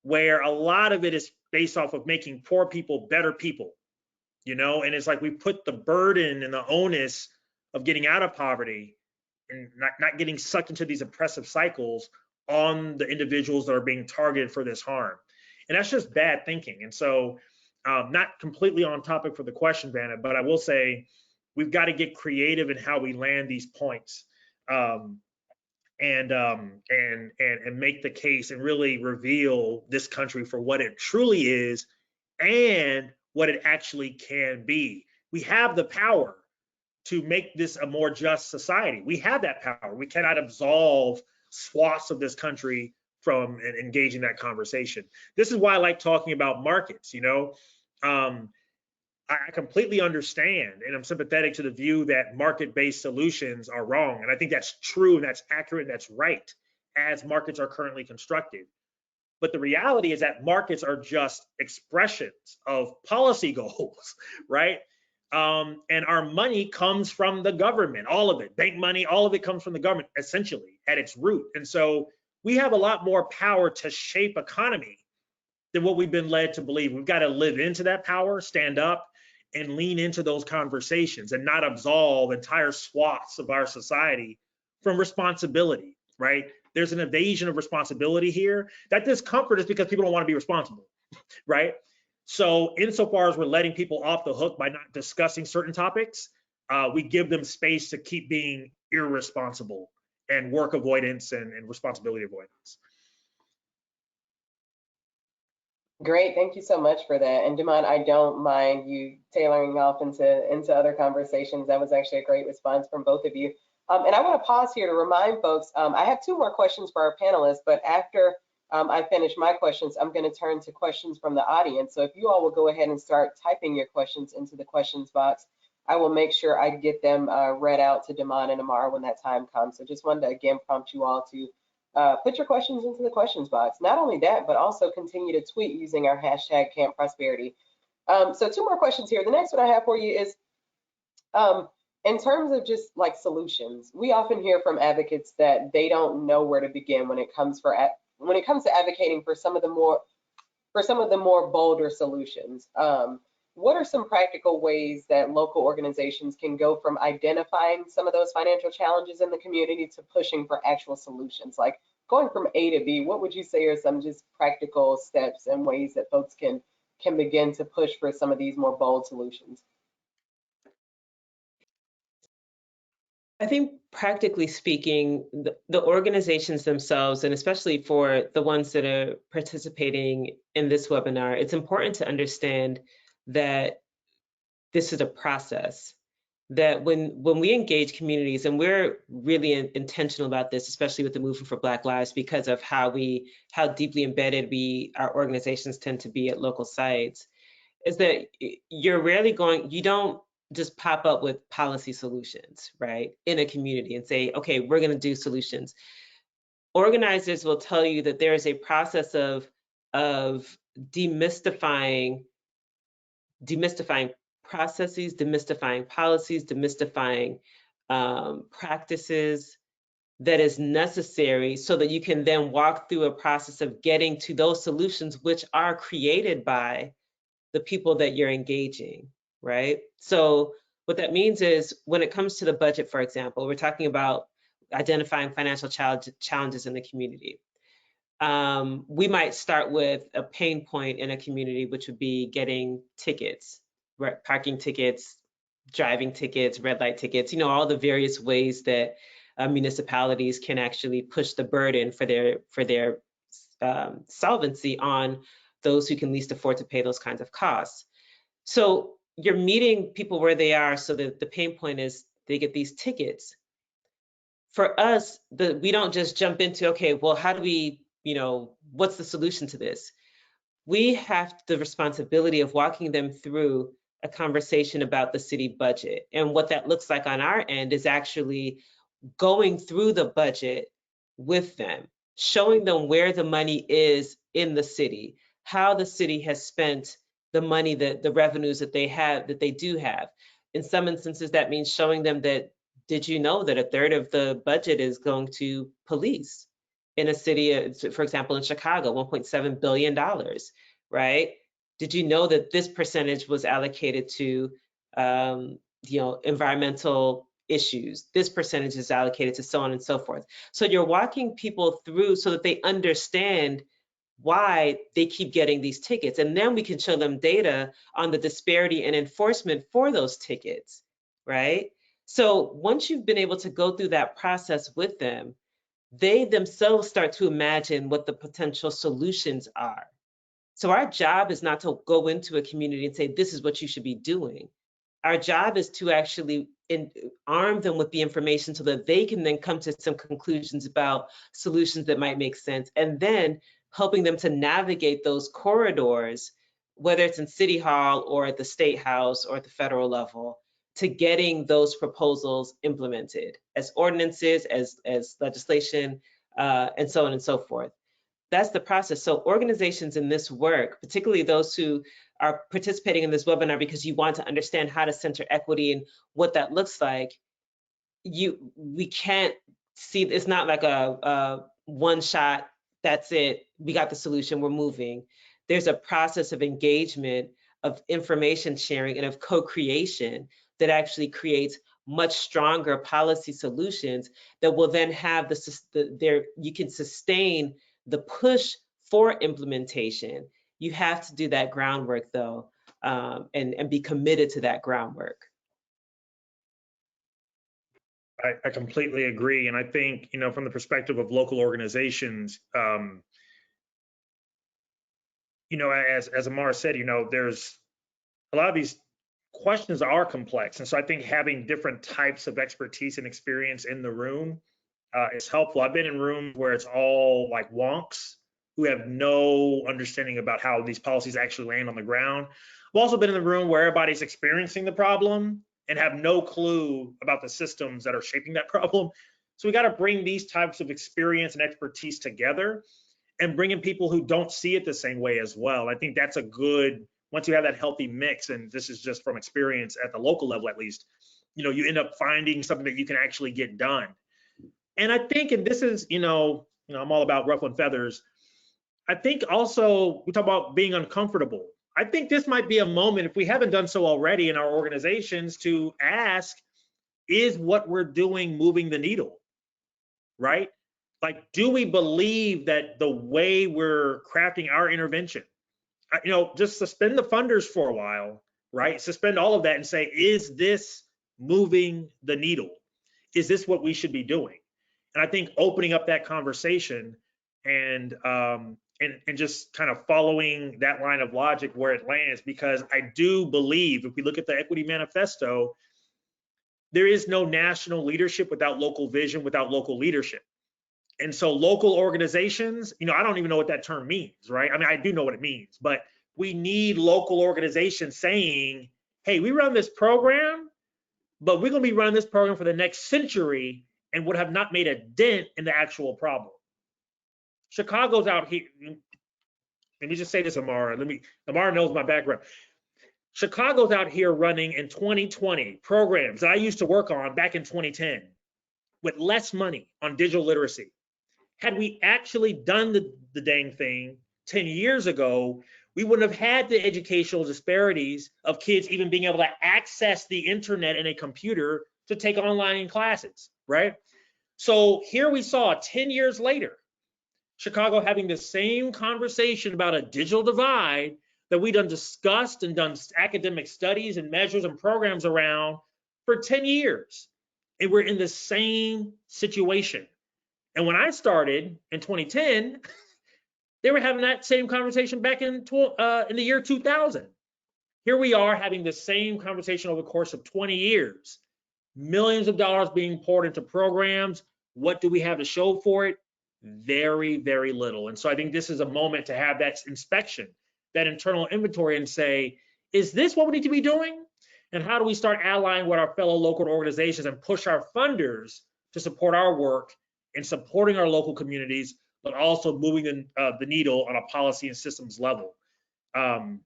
[SPEAKER 4] where a lot of it is based off of making poor people better people, you know, and it's like we put the burden and the onus of getting out of poverty and not getting sucked into these oppressive cycles on the individuals that are being targeted for this harm. And that's just bad thinking. And so not completely on topic for the question, Vanna, but I will say we've got to get creative in how we land these points, and make the case and really reveal this country for what it truly is and what it actually can be. We have the power to make this a more just society. We have that power. We cannot absolve swaths of this country from engaging that conversation. This is why I like talking about markets, you know. I completely understand and I'm sympathetic to the view that market-based solutions are wrong. And I think that's true and that's accurate and that's right as markets are currently constructed. But the reality is that markets are just expressions of policy goals, right? And our money comes from the government, all of it, bank money, all of it comes from the government, essentially, at its root. And so we have a lot more power to shape economy than what we've been led to believe. We've got to live into that power, stand up, and lean into those conversations and not absolve entire swaths of our society from responsibility, right? There's an evasion of responsibility here. That discomfort is because people don't want to be responsible, right? So insofar as we're letting people off the hook by not discussing certain topics, we give them space to keep being irresponsible and work avoidance and responsibility avoidance.
[SPEAKER 2] Great, thank you so much for that. And Demond, I don't mind you tailoring off into other conversations. That was actually a great response from both of you. And I want to pause here to remind folks, I have 2 more questions for our panelists, but after I finish my questions, I'm going to turn to questions from the audience. So if you all will go ahead and start typing your questions into the questions box, I will make sure I get them read out to Demond and Amar when that time comes. So just wanted to again prompt you all to put your questions into the questions box. Not only that, but also continue to tweet using our hashtag Camp Prosperity. So 2 more questions here. The next one I have for you is, in terms of just like solutions, we often hear from advocates that they don't know where to begin when it comes to advocating for some of the more bolder solutions. What are some practical ways that local organizations can go from identifying some of those financial challenges in the community to pushing for actual solutions? Like going from A to B, what would you say are some just practical steps and ways that folks can begin to push for some of these more bold solutions?
[SPEAKER 3] I think practically speaking, the organizations themselves, and especially for the ones that are participating in this webinar, it's important to understand that this is a process, that when we engage communities, and we're really intentional about this, especially with the Movement for Black Lives, because of how deeply embedded our organizations tend to be at local sites, is that you don't just pop up with policy solutions, right, in a community and say, okay, we're going to do solutions. Organizers will tell you that there is a process of demystifying processes, demystifying policies, demystifying practices that is necessary so that you can then walk through a process of getting to those solutions which are created by the people that you're engaging, right? So what that means is when it comes to the budget, for example, we're talking about identifying financial challenges in the community. We might start with a pain point in a community, which would be getting tickets, parking tickets, driving tickets, red light tickets, all the various ways that municipalities can actually push the burden for their solvency on those who can least afford to pay those kinds of costs. So you're meeting people where they are, so that the pain point is they get these tickets. For us, we don't just jump into, okay, well, how do we, what's the solution to this? We have the responsibility of walking them through a conversation about the city budget. And what that looks like on our end is actually going through the budget with them, showing them where the money is in the city, how the city has spent the money, the revenues that they do have. In some instances, that means showing them that, did you know that a third of the budget is going to police in a city, for example, in Chicago, $1.7 billion, right? Did you know that this percentage was allocated to, environmental issues? This percentage is allocated to so on and so forth. So you're walking people through so that they understand why they keep getting these tickets. And then we can show them data on the disparity in enforcement for those tickets, right? So once you've been able to go through that process with them, they themselves start to imagine what the potential solutions are. So our job is not to go into a community and say, this is what you should be doing. Our job is to actually arm them with the information so that they can then come to some conclusions about solutions that might make sense, and then helping them to navigate those corridors, whether it's in City Hall or at the State House or at the federal level, to getting those proposals implemented as ordinances, as legislation, and so on and so forth. That's the process. So organizations in this work, particularly those who are participating in this webinar because you want to understand how to center equity and what that looks like, we can't see, it's not like a one shot, that's it, we got the solution, we're moving. There's a process of engagement, of information sharing, and of co-creation that actually creates much stronger policy solutions that will then have you can sustain the push for implementation. You have to do that groundwork though, and be committed to that groundwork.
[SPEAKER 4] I completely agree. And I think, from the perspective of local organizations, as Amar said, there's a lot of these questions are complex. And so I think having different types of expertise and experience in the room is helpful. I've been in rooms where it's all like wonks who have no understanding about how these policies actually land on the ground. I've also been in the room where everybody's experiencing the problem and have no clue about the systems that are shaping that problem. So we got to bring these types of experience and expertise together and bring in people who don't see it the same way as well. I think that's a good, once you have that healthy mix, and this is just from experience at the local level at least, you end up finding something that you can actually get done. And I think, and this is, I'm all about ruffling feathers. I think also we talk about being uncomfortable. I think this might be a moment, if we haven't done so already in our organizations, to ask, is what we're doing moving the needle, right? Like, do we believe that the way we're crafting our intervention, just suspend the funders for a while, right? Suspend all of that and say, is this moving the needle? Is this what we should be doing? And I think opening up that conversation and just kind of following that line of logic where it lands, because I do believe if we look at the Equity Manifesto, there is no national leadership without local vision, without local leadership. And so local organizations, I don't even know what that term means, right? I mean, I do know what it means, but we need local organizations saying, hey, we run this program, but we're going to be running this program for the next century and would have not made a dent in the actual problem. Chicago's out here. Let me just say this, Amara. Amara knows my background. Chicago's out here running in 2020 programs that I used to work on back in 2010 with less money on digital literacy. Had we actually done the dang thing 10 years ago, we wouldn't have had the educational disparities of kids even being able to access the internet and a computer to take online classes, right? So here we saw 10 years later, Chicago having the same conversation about a digital divide that we done discussed and done academic studies and measures and programs around for 10 years. And we're in the same situation. And when I started in 2010, they were having that same conversation back in the year 2000. Here we are having the same conversation over the course of 20 years. Millions of dollars being poured into programs. What do we have to show for it? Very, very little. And so I think this is a moment to have that inspection, that internal inventory, and say, is this what we need to be doing? And how do we start allying with our fellow local organizations and push our funders to support our work in supporting our local communities, but also moving the needle on a policy and systems level? And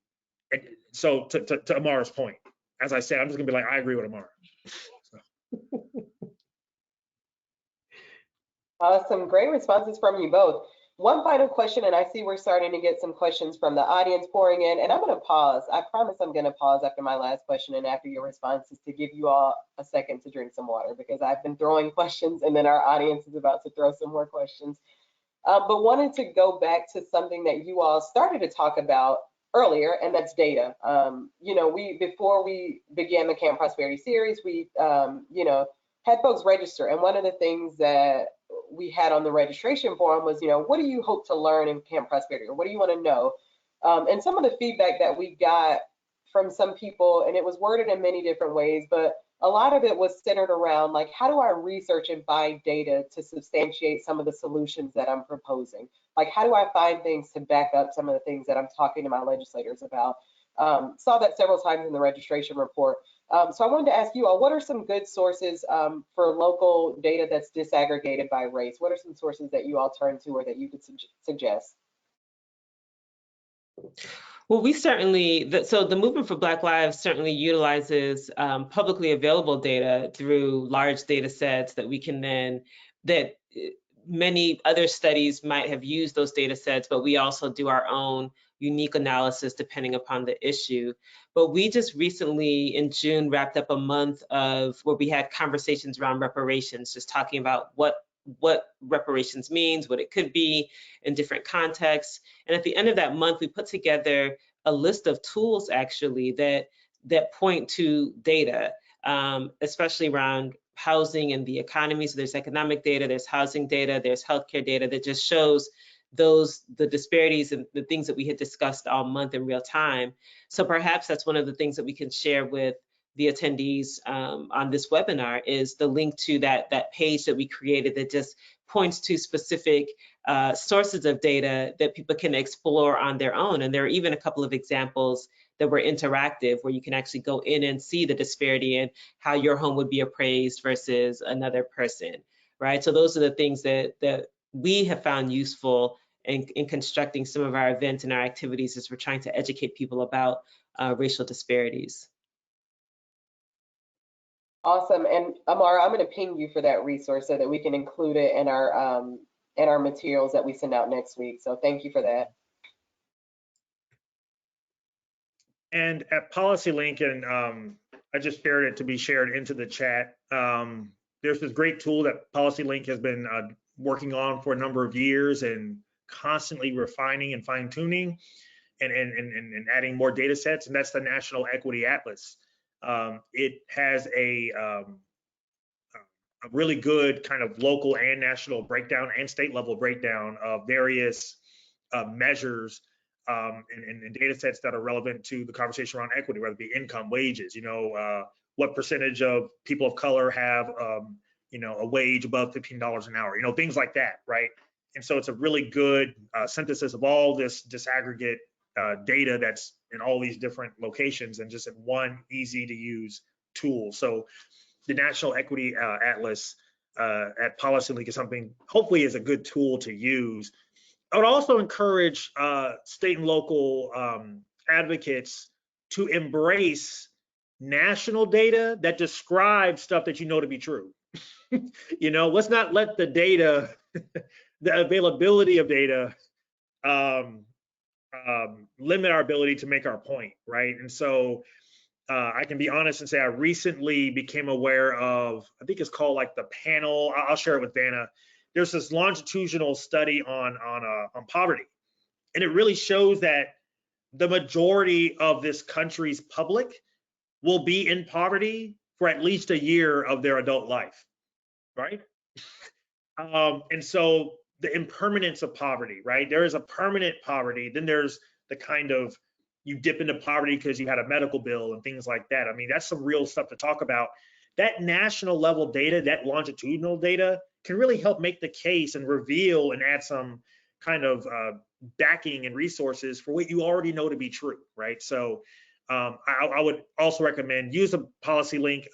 [SPEAKER 4] so to Amara's point, as I said, I'm just gonna be like, I agree with Amara.
[SPEAKER 2] Awesome, great responses from you both. One final question, and I see we're starting to get some questions from the audience pouring in, and I'm gonna pause. I promise I'm gonna pause after my last question and after your responses to give you all a second to drink some water, because I've been throwing questions and then our audience is about to throw some more questions. But wanted to go back to something that you all started to talk about earlier, and that's data. You know, before we began the Camp Prosperity series, we you know, had folks register, and one of the things that we had on the registration form was, you know, what do you hope to learn in Camp Prosperity, or what do you want to know? And some of the feedback that we got from some people, and it was worded in many different ways, but a lot of it was centered around, like, how do I research and find data to substantiate some of the solutions that I'm proposing? Like, how do I find things to back up some of the things that I'm talking to my legislators about? Saw that several times in the registration report. So I wanted to ask you all, what are some good sources for local data that's disaggregated by race? What are some sources that you all turn to or that you could suggest?
[SPEAKER 3] Well, we certainly, so the Movement for Black Lives certainly utilizes publicly available data through large data sets that we can then, that many other studies might have used those data sets, but we also do our own unique analysis depending upon the issue. But we just recently in June wrapped up a month of where we had conversations around reparations, just talking about what reparations means, what it could be in different contexts. And at the end of that month, we put together a list of tools actually that point to data, especially around housing and the economy. So there's economic data, there's housing data, there's healthcare data that just shows the disparities and the things that we had discussed all month in real time. So perhaps that's one of the things that we can share with the attendees on this webinar, is the link to that page that we created that just points to specific sources of data that people can explore on their own. And there are even a couple of examples that were interactive, where you can actually go in and see the disparity in how your home would be appraised versus another person, right? So those are the things that we have found useful in constructing some of our events and our activities as we're trying to educate people about racial disparities.
[SPEAKER 2] Awesome. And Amara, I'm going to ping you for that resource so that we can include it in our materials that we send out next week. So thank you for that.
[SPEAKER 4] And at PolicyLink, and I just shared it to be shared into the chat. There's this great tool that PolicyLink has been working on for a number of years and constantly refining and fine tuning and adding more data sets, and that's the National Equity Atlas. It has a really good kind of local and national breakdown and state level breakdown of various measures and data sets that are relevant to the conversation around equity, whether it be income, wages, you know, what percentage of people of color have, you know, a wage above $15 an hour, you know, things like that, right? And so it's a really good synthesis of all this disaggregate data that's in all these different locations and just in one easy to use tool. So the National Equity Atlas at PolicyLink is something, hopefully is a good tool to use. I would also encourage state and local advocates to embrace national data that describes stuff that you know to be true. You know, let's not let the data, the availability of data limit our ability to make our point, right? And so I can be honest and say I recently became aware of, I think it's called like the panel. I'll share it with Dana. There's this longitudinal study on poverty, and it really shows that the majority of this country's public will be in poverty for at least a year of their adult life, right? And so the impermanence of poverty, right? There is a permanent poverty. Then there's the kind of, you dip into poverty because you had a medical bill and things like that. I mean, that's some real stuff to talk about. That national level data, that longitudinal data can really help make the case and reveal and add some kind of backing and resources for what you already know to be true, right? So I would also recommend use the PolicyLink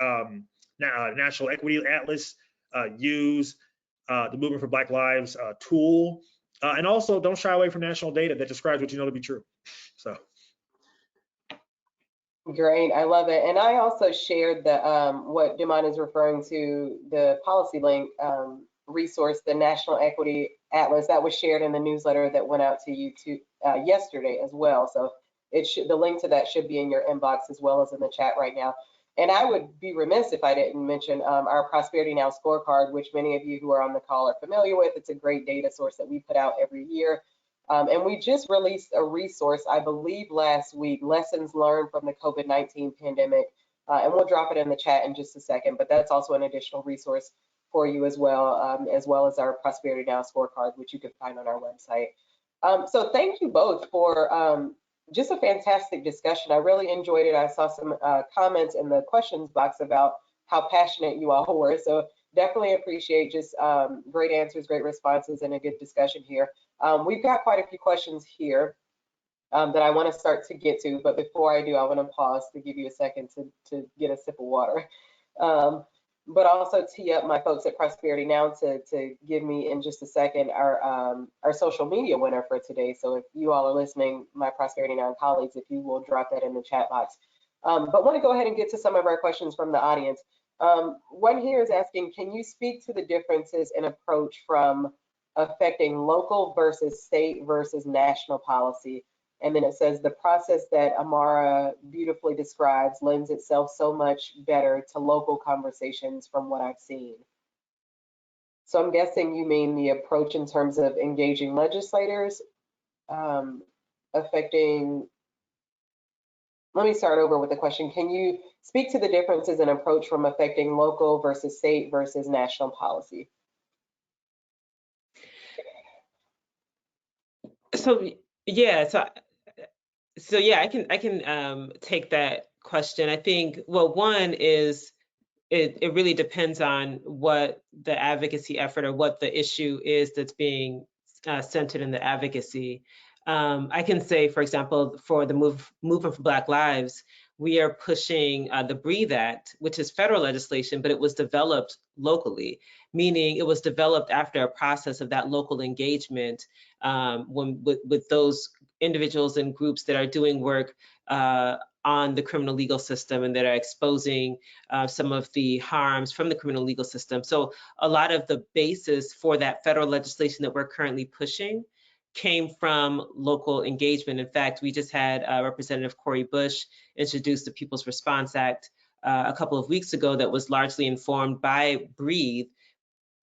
[SPEAKER 4] National Equity Atlas, use the Movement for Black Lives tool, and also don't shy away from national data that describes what you know to be true. So.
[SPEAKER 2] Great, I love it. And I also shared the what Demon is referring to, the PolicyLink resource, the National Equity Atlas, that was shared in the newsletter that went out to you yesterday as well. So the link to that should be in your inbox as well as in the chat right now. And I would be remiss if I didn't mention our Prosperity Now Scorecard, which many of you who are on the call are familiar with. It's a great data source that we put out every year. And we just released a resource, I believe last week, lessons learned from the COVID-19 pandemic. And we'll drop it in the chat in just a second, but that's also an additional resource for you as well as our Prosperity Now Scorecard, which you can find on our website. So thank you both for just a fantastic discussion. I really enjoyed it. I saw some comments in the questions box about how passionate you all were. So definitely appreciate just great answers, great responses, and a good discussion here. We've got quite a few questions here that I want to start to get to, but before I do, I want to pause to give you a second to get a sip of water. But also tee up my folks at Prosperity Now to give me in just a second our social media winner for today. So if you all are listening, my Prosperity Now colleagues, if you will drop that in the chat box. But want to go ahead and get to some of our questions from the audience. One here is asking, can you speak to the differences in approach from affecting local versus state versus national policy? And then it says the process that Amara beautifully describes lends itself so much better to local conversations from what I've seen. So I'm guessing you mean the approach in terms of engaging legislators, affecting. Let me start over with the question. Can you speak to the differences in approach from affecting local versus state versus national policy?
[SPEAKER 3] So yeah, so yeah, I can take that question. I think, well, one is it really depends on what the advocacy effort or what the issue is that's being centered in the advocacy. I can say, for example, for the Movement for Black Lives, we are pushing the Breathe Act, which is federal legislation, but it was developed locally, meaning it was developed after a process of that local engagement with those individuals and groups that are doing work on the criminal legal system and that are exposing some of the harms from the criminal legal system. So a lot of the basis for that federal legislation that we're currently pushing came from local engagement. In fact, we just had Representative Cori Bush introduce the People's Response Act a couple of weeks ago that was largely informed by Breathe,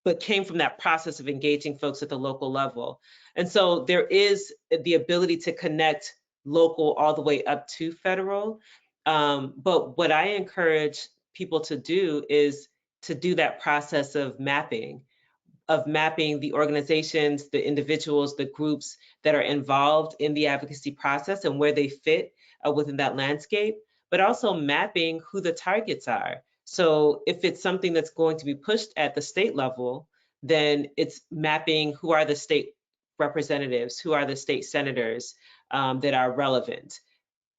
[SPEAKER 3] but came from that process of engaging folks at the local level. And so there is the ability to connect local all the way up to federal. But what I encourage people to do is to do that process of mapping the organizations, the individuals, the groups that are involved in the advocacy process and where they fit within that landscape, but also mapping who the targets are. So if it's something that's going to be pushed at the state level, then it's mapping who are the state representatives, who are the state senators that are relevant,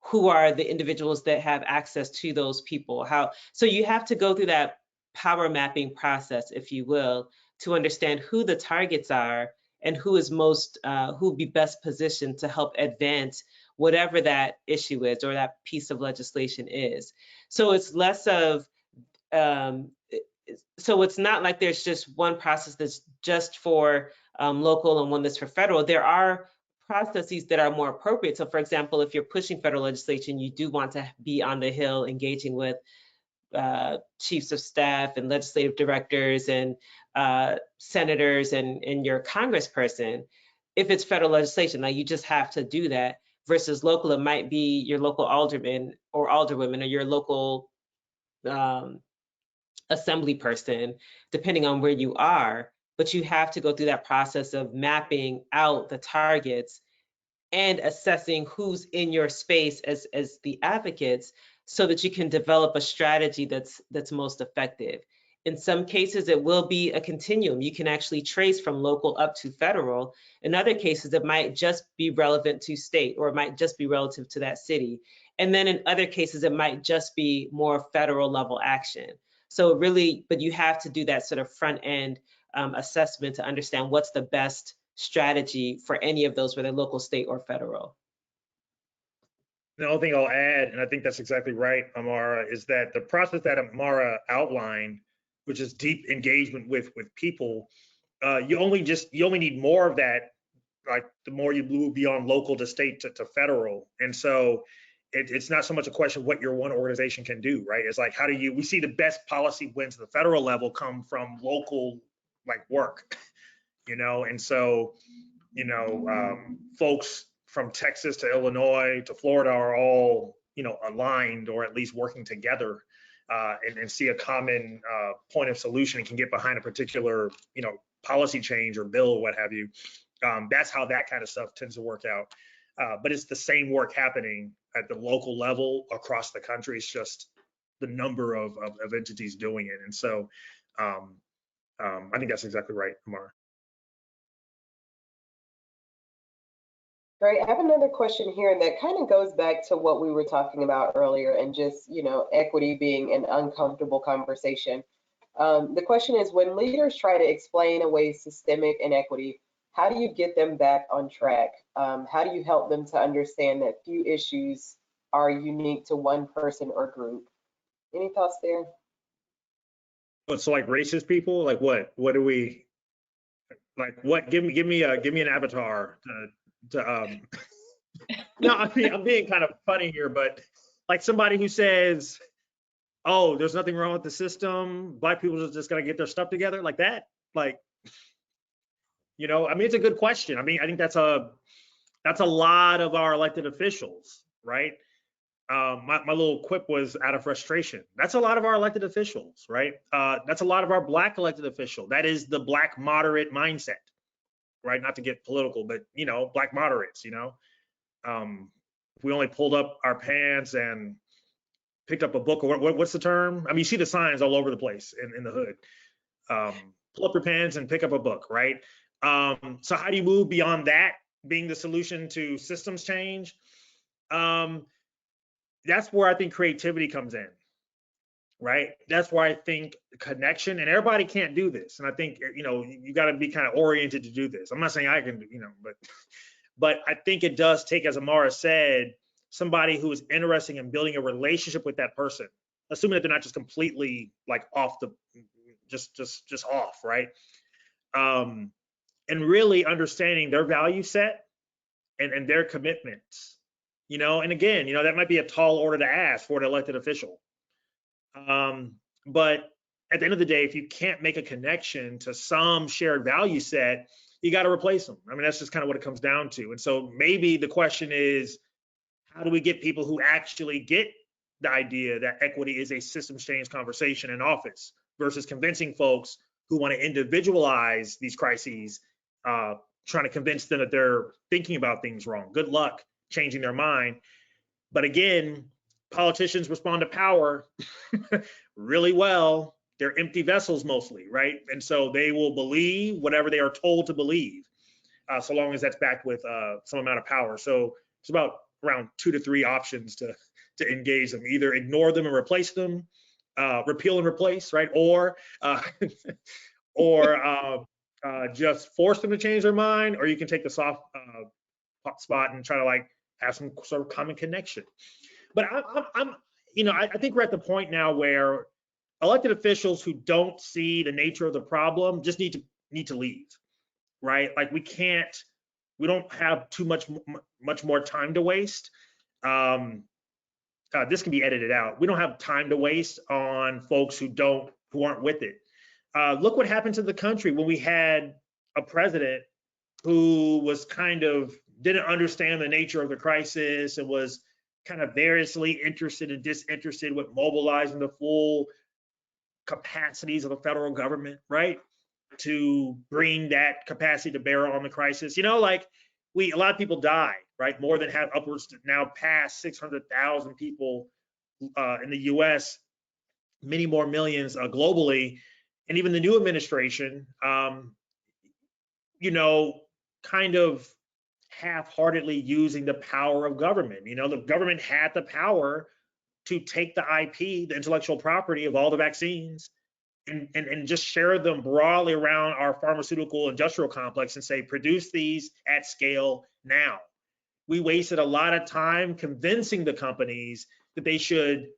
[SPEAKER 3] who are the individuals that have access to those people. So you have to go through that power mapping process, if you will, to understand who the targets are and who is who would be best positioned to help advance whatever that issue is or that piece of legislation is. So it's less of, so it's not like there's just one process that's just for local and one that's for federal. There are processes that are more appropriate. So for example, if you're pushing federal legislation, you do want to be on the Hill engaging with chiefs of staff and legislative directors and senators and your congressperson. If it's federal legislation, now you just have to do that, versus local, it might be your local alderman or alderwoman or your local assembly person, depending on where you are. But you have to go through that process of mapping out the targets and assessing who's in your space as the advocates, so that you can develop a strategy that's most effective. In some cases, it will be a continuum. You can actually trace from local up to federal. In other cases, it might just be relevant to state, or it might just be relative to that city. And then in other cases, it might just be more federal level action. So really, but you have to do that sort of front end assessment to understand what's the best strategy for any of those, whether local, state, or federal.
[SPEAKER 4] The only thing I'll add, and I think that's exactly right, Amara, is that the process that Amara outlined, which is deep engagement with people, you only need more of that, like the more you move beyond local to state to federal. And so it's not so much a question of what your one organization can do, right? It's like, how do we see the best policy wins at the federal level come from local work, and so, folks from Texas to Illinois to Florida are all, aligned, or at least working together and see a common point of solution and can get behind a particular, policy change or bill or what have you. That's how that kind of stuff tends to work out. But it's the same work happening at the local level across the country. It's just the number of entities doing it. And so I think that's exactly right, Amara.
[SPEAKER 2] Great. I have another question here, and that kind of goes back to what we were talking about earlier, and just, equity being an uncomfortable conversation. The question is, when leaders try to explain away systemic inequity, how do you get them back on track? How do you help them to understand that few issues are unique to one person or group? Any thoughts there?
[SPEAKER 4] So like racist people, like what do we, like what, give me an avatar to no, I'm being kind of funny here, but like somebody who says, oh, there's nothing wrong with the system, Black people just gotta get their stuff together, like that, it's a good question. I think that's a lot of our elected officials, right? My little quip was out of frustration. That's a lot of our elected officials, right? That's a lot of our Black elected official. That is the Black moderate mindset, right? Not to get political, but Black moderates, if we only pulled up our pants and picked up a book, or what's the term? You see the signs all over the place in the hood. Pull up your pants and pick up a book, right? So how do you move beyond that being the solution to systems change? That's where I think creativity comes in, right? That's where I think connection, and everybody can't do this. And I think, you got to be kind of oriented to do this. I'm not saying I can do, but I think it does take, as Amara said, somebody who is interested in building a relationship with that person, assuming that they're not just completely off just off, right? And really understanding their value set and their commitments. And again, that might be a tall order to ask for an elected official. But at the end of the day, if you can't make a connection to some shared value set, you got to replace them. That's just kind of what it comes down to. And so maybe the question is, how do we get people who actually get the idea that equity is a systems change conversation in office, versus convincing folks who want to individualize these crises, trying to convince them that they're thinking about things wrong. Good luck changing their mind. But again, politicians respond to power really well. They're empty vessels mostly, right? And so they will believe whatever they are told to believe, so long as that's backed with some amount of power. So it's about around 2 to 3 options to engage them. Either ignore them and replace them, repeal and replace, right? Or just force them to change their mind, or you can take the soft spot and try to have some sort of common connection. But I think we're at the point now where elected officials who don't see the nature of the problem just need to leave, right? We can't we don't have too much more time to waste. This can be edited out. We don't have time to waste on folks who aren't with it. Look what happened to the country when we had a president who was didn't understand the nature of the crisis and was kind of variously interested and disinterested with mobilizing the full capacities of the federal government, right? To bring that capacity to bear on the crisis. Like a lot of people died, right? More than upwards to now past 600,000 people in the US, many more millions globally. And even the new administration, kind of half-heartedly using the power of government. The government had the power to take the IP, the intellectual property of all the vaccines, and just share them broadly around our pharmaceutical industrial complex and say, produce these at scale now. We wasted a lot of time convincing the companies that they should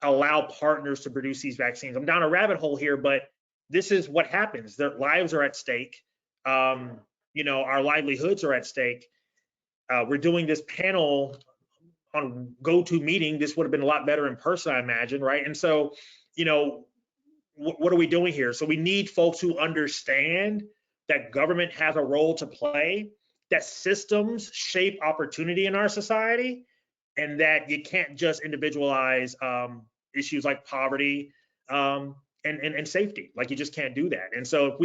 [SPEAKER 4] allow partners to produce these vaccines. I'm down a rabbit hole here, but this is what happens. Their lives are at stake. Our livelihoods are at stake. We're doing this panel on GoToMeeting. This would have been a lot better in person, I imagine, right? And so, what are we doing here? So we need folks who understand that government has a role to play, that systems shape opportunity in our society, and that you can't just individualize issues like poverty and safety. Like, you just can't do that. And so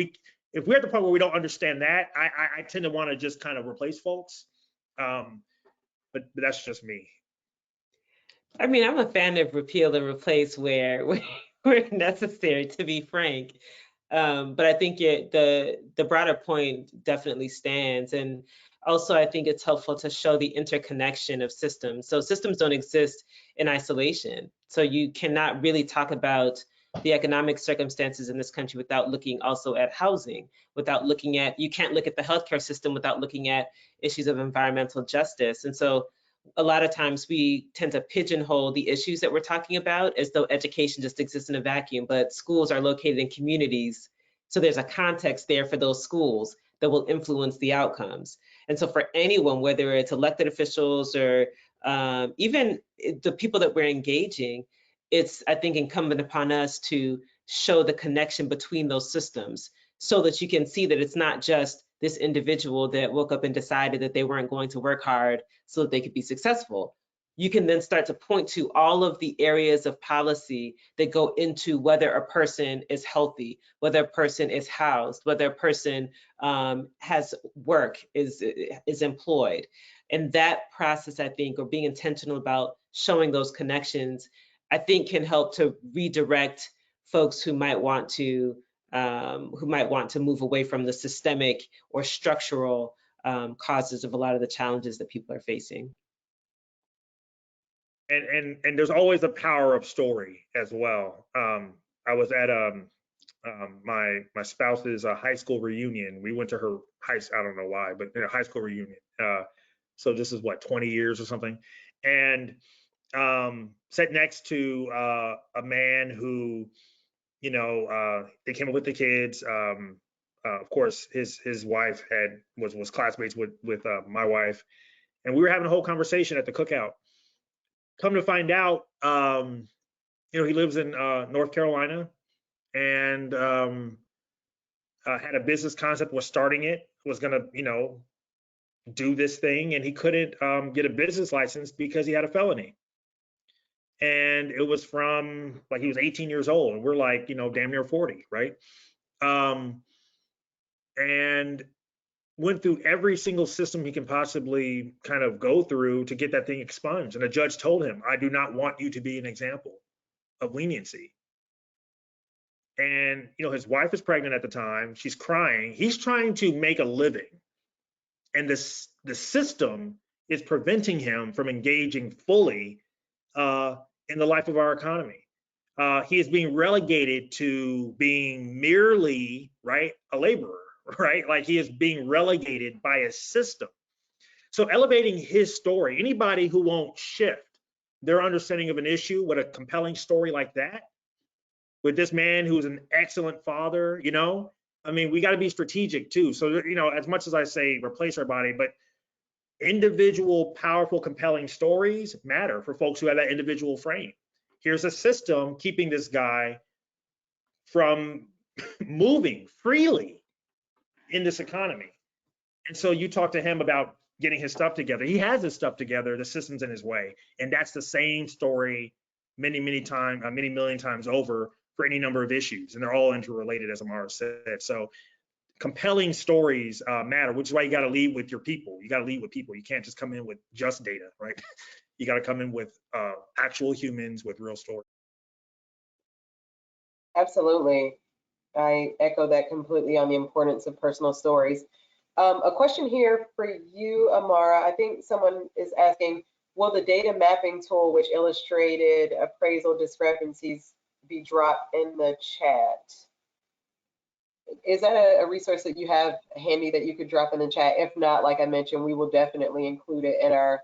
[SPEAKER 4] if we're at the point where we don't understand that, I tend to want to just kind of replace folks. But that's just me.
[SPEAKER 3] I mean, I'm a fan of repeal and replace where necessary, to be frank. But I think the broader point definitely stands. And also, I think it's helpful to show the interconnection of systems. So systems don't exist in isolation. So you cannot really talk about the economic circumstances in this country without looking also at housing, you can't look at the healthcare system without looking at issues of environmental justice. And so a lot of times we tend to pigeonhole the issues that we're talking about as though education just exists in a vacuum, but schools are located in communities. So there's a context there for those schools that will influence the outcomes. And so for anyone, whether it's elected officials or even the people that we're engaging, it's, I think, incumbent upon us to show the connection between those systems so that you can see that it's not just this individual that woke up and decided that they weren't going to work hard so that they could be successful. You can then start to point to all of the areas of policy that go into whether a person is healthy, whether a person is housed, whether a person has work, is employed. And that process, I think, or being intentional about showing those connections, I think can help to redirect folks who might want to move away from the systemic or structural causes of a lot of the challenges that people are facing.
[SPEAKER 4] And there's always the power of story as well. I was at my spouse's high school reunion. We went to her I don't know why, but high school reunion. So this is what, 20 years or something. And sat next to a man who, they came up with the kids. Of course, his wife was classmates with my wife, and we were having a whole conversation at the cookout. Come to find out, he lives in North Carolina, and had a business concept, was starting it, was gonna, do this thing, and he couldn't get a business license because he had a felony. And it was from, like, he was 18 years old, and we're like, damn near 40, right? And went through every single system he can possibly kind of go through to get that thing expunged. And the judge told him, I do not want you to be an example of leniency. And, his wife is pregnant at the time. She's crying. He's trying to make a living. And the system is preventing him from engaging fully in the life of our economy. He is being relegated to being merely, right, a laborer, right? Like, he is being relegated by a system. So elevating his story, anybody who won't shift their understanding of an issue with a compelling story like that, with this man who's an excellent father, I mean, we got to be strategic too. So, you know, as much as I say replace our body, but individual, powerful, compelling stories matter for folks who have that individual frame. Here's a system keeping this guy from moving freely in this economy. And so you talk to him about getting his stuff together. He has his stuff together. The system's in his way. And that's the same story many million times over for any number of issues. And they're all interrelated, as Amara said. So compelling stories matter, which is why you got to lead with your people. You got to lead with people. You can't just come in with just data, right? You got to come in with actual humans with real stories.
[SPEAKER 2] Absolutely. I echo that completely on the importance of personal stories. A question here for you, Amara. I think someone is asking, will the data mapping tool which illustrated appraisal discrepancies be dropped in the chat? Is that a resource that you have handy that you could drop in the chat? If not, like I mentioned, we will definitely include it in our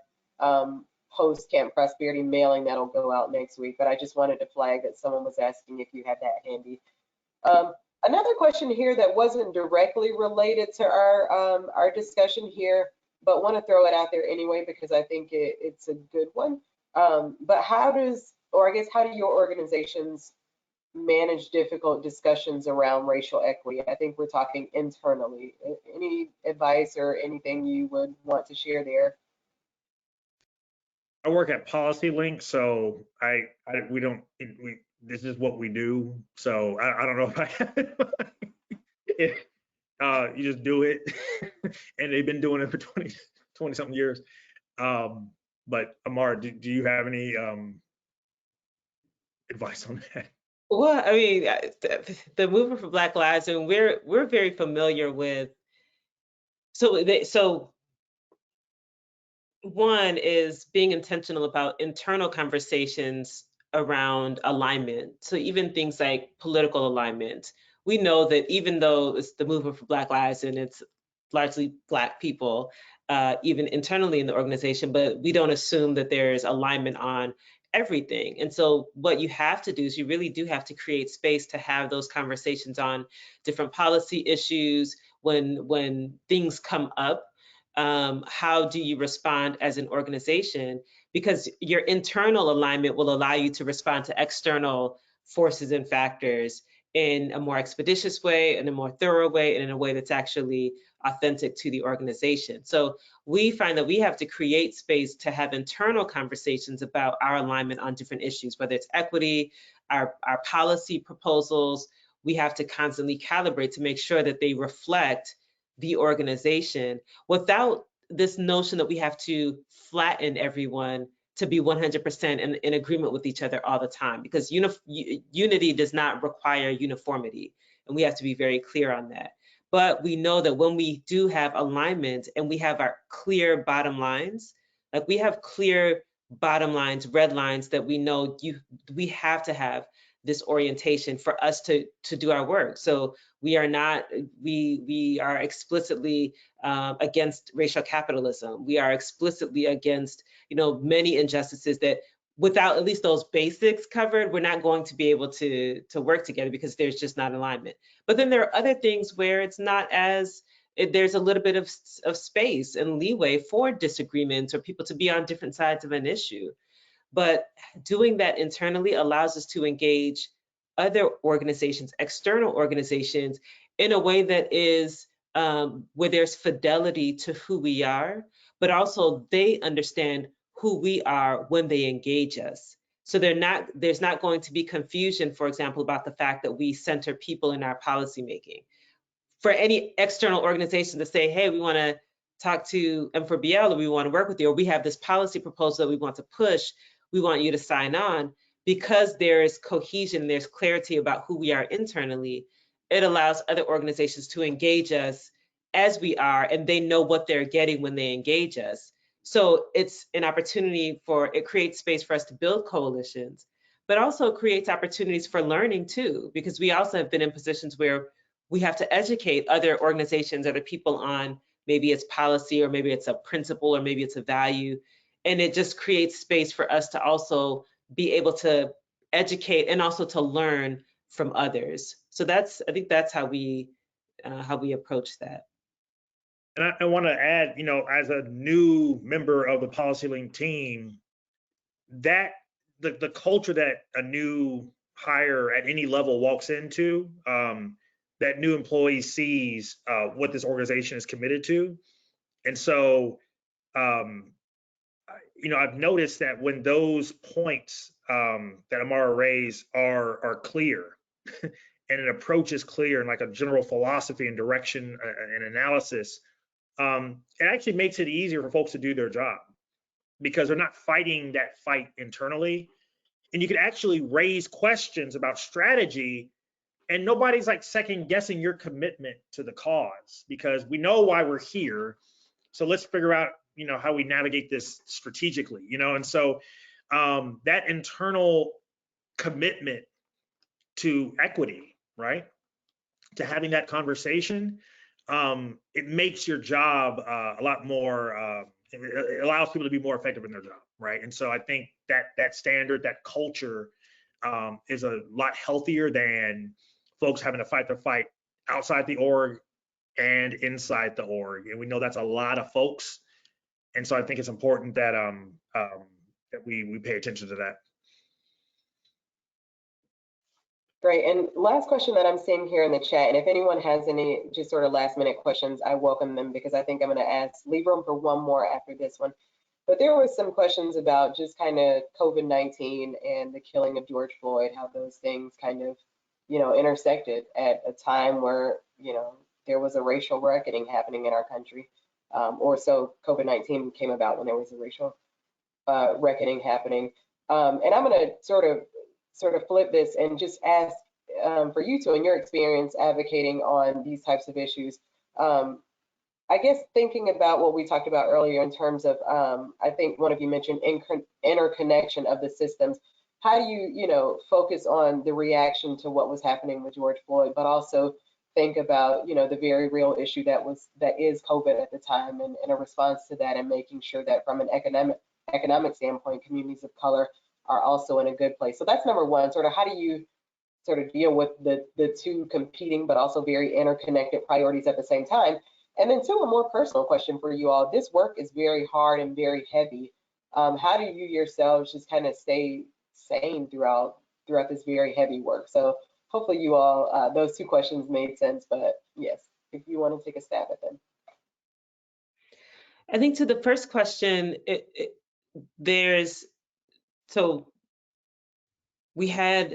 [SPEAKER 2] post Camp Prosperity mailing that'll go out next week. But I just wanted to flag that someone was asking if you had that handy. Another question here that wasn't directly related to our discussion here, but want to throw it out there anyway because I think it's a good one. But how do your organizations manage difficult discussions around racial equity? I think we're talking internally. Any advice or anything you would want to share there?
[SPEAKER 4] I work at PolicyLink, so this is what we do. So I don't know if I have you just do it. And they've been doing it for 20 something years. But Amara, do you have any advice on that?
[SPEAKER 3] Well, I mean, the movement for Black Lives, and we're very familiar with. So one is being intentional about internal conversations around alignment. So even things like political alignment, we know that even though it's the movement for Black Lives and it's largely Black people, even internally in the organization, but we don't assume that there's alignment on everything. And so what you have to do is you really do have to create space to have those conversations on different policy issues when things come up. How do you respond as an organization? Because your internal alignment will allow you to respond to external forces and factors in a more expeditious way, in a more thorough way, and in a way that's actually authentic to the organization. So we find that we have to create space to have internal conversations about our alignment on different issues, whether it's equity, our policy proposals. We have to constantly calibrate to make sure that they reflect the organization without this notion that we have to flatten everyone to be 100% in agreement with each other all the time, because unity does not require uniformity, and we have to be very clear on that. But we know that when we do have alignment and we have our clear bottom lines, like we have clear bottom lines, red lines that we know we have to have this orientation for us to do our work. So we are explicitly against racial capitalism. We are explicitly against, many injustices that without at least those basics covered, we're not going to be able to work together because there's just not alignment. But then there are other things where it's not there's a little bit of space and leeway for disagreements or people to be on different sides of an issue. But doing that internally allows us to engage other organizations, external organizations, in a way that is where there's fidelity to who we are, but also they understand who we are when they engage us. So there's not going to be confusion, for example, about the fact that we center people in our policymaking. For any external organization to say, hey, we want to talk to M4BL, or we want to work with you, or we have this policy proposal that we want to push, we want you to sign on, because there is cohesion, there's clarity about who we are internally, it allows other organizations to engage us as we are, and they know what they're getting when they engage us. So it's an opportunity it creates space for us to build coalitions, but also creates opportunities for learning too, because we also have been in positions where we have to educate other organizations, other people on maybe it's policy, or maybe it's a principle, or maybe it's a value. And it just creates space for us to also be able to educate and also to learn from others. So I think that's how we how we approach that.
[SPEAKER 4] And I want to add, as a new member of the PolicyLink team, that the culture that a new hire at any level walks into, that new employee sees what this organization is committed to. And so, I've noticed that when those points that Amara raised are clear and an approach is clear and like a general philosophy and direction and analysis, it actually makes it easier for folks to do their job because they're not fighting that fight internally. And you can actually raise questions about strategy and nobody's like second guessing your commitment to the cause because we know why we're here. So let's figure out, how we navigate this strategically, and so that internal commitment to equity, right? To having that conversation, it makes your job a lot more, it allows people to be more effective in their job, right? And so I think that standard, that culture is a lot healthier than folks having to fight the fight outside the org and inside the org. And we know that's a lot of folks. And so I think it's important that that we pay attention to that.
[SPEAKER 2] Great. And last question that I'm seeing here in the chat, and if anyone has any just sort of last minute questions, I welcome them because I think I'm going to leave room for one more after this one. But there were some questions about just kind of COVID-19 and the killing of George Floyd, how those things kind of, intersected at a time where, there was a racial reckoning happening in our country. Or so COVID-19 came about when there was a racial reckoning happening. And I'm going to sort of flip this and just ask for you two, in your experience advocating on these types of issues, I guess thinking about what we talked about earlier in terms of, I think one of you mentioned interconnection of the systems. How do you, focus on the reaction to what was happening with George Floyd, but also think about, the very real issue that is COVID at the time and a response to that, and making sure that from an economic standpoint, communities of color are also in a good place. So that's number one, sort of how do you sort of deal with the two competing but also very interconnected priorities at the same time? And then two, a more personal question for you all. This work is very hard and very heavy. How do you yourselves just kind of stay sane throughout this very heavy work? So hopefully you all, those two questions made sense, but yes, if you want to take a stab at them.
[SPEAKER 3] I think to the first question, so we had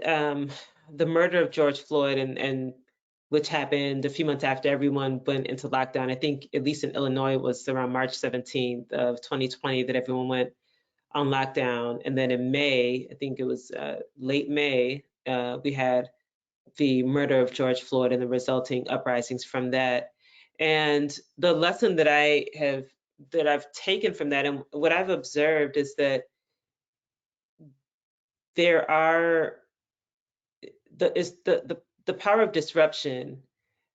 [SPEAKER 3] the murder of George Floyd, and which happened a few months after everyone went into lockdown. I think at least in Illinois it was around March 17th of 2020 that everyone went on lockdown. And then in May, I think it was late May, we had the murder of George Floyd and the resulting uprisings from that. And the lesson that I've taken from that, and what I've observed, is that there are the power of disruption.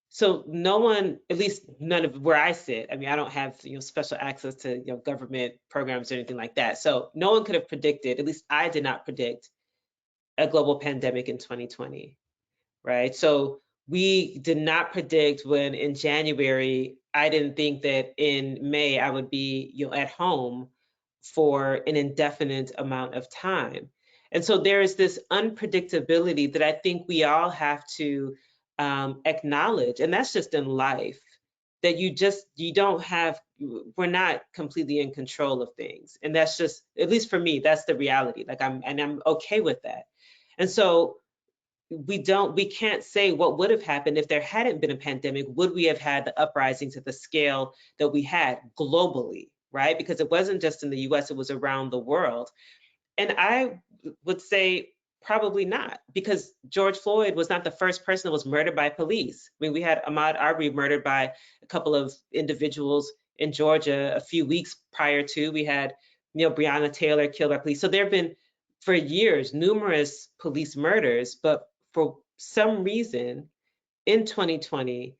[SPEAKER 3] So no one, at least none of where I sit, I mean, I don't have special access to government programs or anything like that. So no one could have predicted, at least I did not predict, a global pandemic in 2020, right? So we did not predict when in January, I didn't think that in May I would be at home for an indefinite amount of time. And so there is this unpredictability that I think we all have to acknowledge, and that's just in life, that we're not completely in control of things. And that's just, at least for me, that's the reality. I'm okay with that. And so we can't say what would have happened if there hadn't been a pandemic. Would we have had the uprisings at the scale that we had globally, right? Because it wasn't just in the US, it was around the world. And I would say probably not, because George Floyd was not the first person that was murdered by police. I mean, we had Ahmaud Arbery murdered by a couple of individuals in Georgia a few weeks prior to. We had Breonna Taylor killed by police. So there have been, for years, numerous police murders, but for some reason in 2020,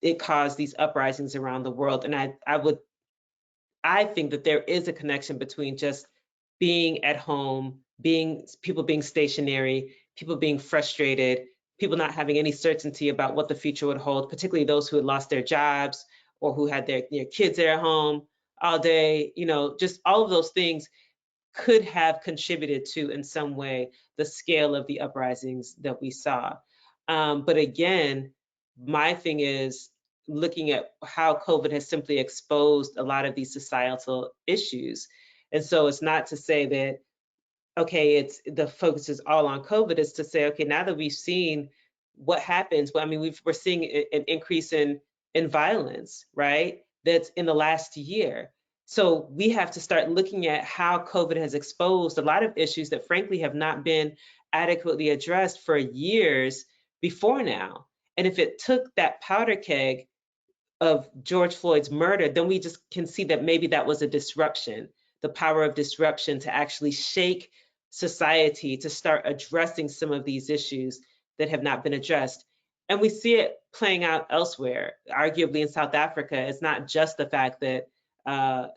[SPEAKER 3] it caused these uprisings around the world. And I think that there is a connection between just being at home, people being stationary, people being frustrated, people not having any certainty about what the future would hold, particularly those who had lost their jobs or who had their kids there at home all day, just all of those things could have contributed to, in some way, the scale of the uprisings that we saw. But again, my thing is looking at how COVID has simply exposed a lot of these societal issues. And so it's not to say that, okay, it's the focus is all on COVID. It's to say, okay, now that we've seen what happens, well, I mean, we're seeing an increase in violence, right? That's in the last year. So we have to start looking at how COVID has exposed a lot of issues that frankly have not been adequately addressed for years before now. And if it took that powder keg of George Floyd's murder, then we just can see that maybe that was a disruption, the power of disruption to actually shake society, to start addressing some of these issues that have not been addressed. And we see it playing out elsewhere. Arguably in South Africa, it's not just the fact that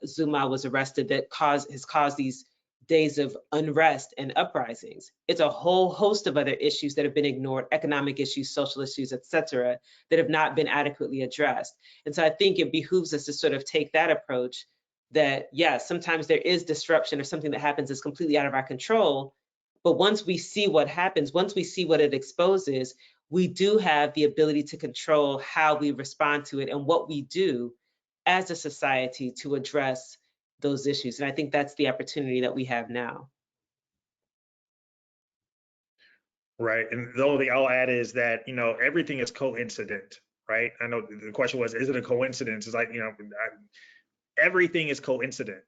[SPEAKER 3] Zuma was arrested that has caused these days of unrest and uprisings. It's a whole host of other issues that have been ignored, economic issues, social issues, et cetera, that have not been adequately addressed. And so I think it behooves us to sort of take that approach that, yes, sometimes there is disruption or something that happens is completely out of our control. But once we see what happens, once we see what it exposes, we do have the ability to control how we respond to it and what we do as a society to address those issues. And I think that's the opportunity that we have now.
[SPEAKER 4] Right. And the only thing I'll add is that, everything is coincident, right? I know the question was, is it a coincidence? It's like, everything is coincident,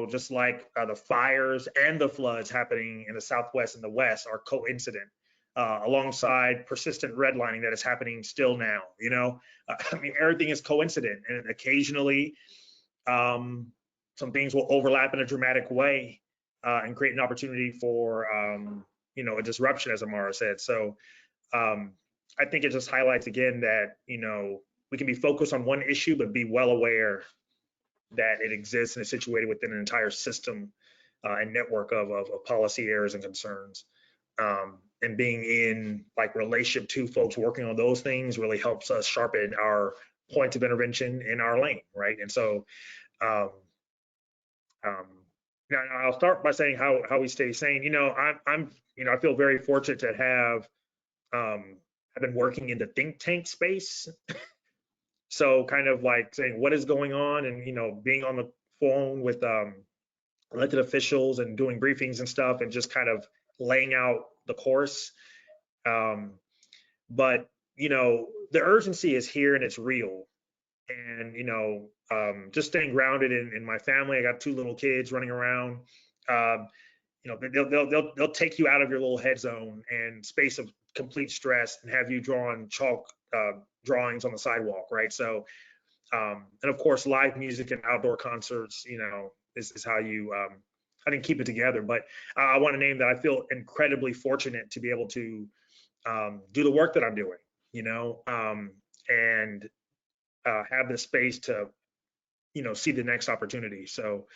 [SPEAKER 4] just like the fires and the floods happening in the Southwest and the West are coincident, alongside persistent redlining that is happening still now, I mean, everything is coincident, and occasionally some things will overlap in a dramatic way and create an opportunity for, a disruption, as Amara said. So I think it just highlights again that, we can be focused on one issue, but be well aware that it exists and is situated within an entire system and network of policy areas and concerns. And being in relationship to folks working on those things really helps us sharpen our points of intervention in our lane, right? And so now I'll start by saying how we stay sane. I feel very fortunate to have I've been working in the think tank space. So kind of saying what is going on, and being on the phone with elected officials and doing briefings and stuff, and just kind of laying out the course. But the urgency is here and it's real. And just staying grounded in my family. I got 2 little kids running around. They'll take you out of your little head zone and space of complete stress and have you drawing chalk drawings on the sidewalk, right? So, and of course, live music and outdoor concerts, is how you I didn't keep it together. But I want to name that I feel incredibly fortunate to be able to do the work that I'm doing, and have the space to, see the next opportunity. So,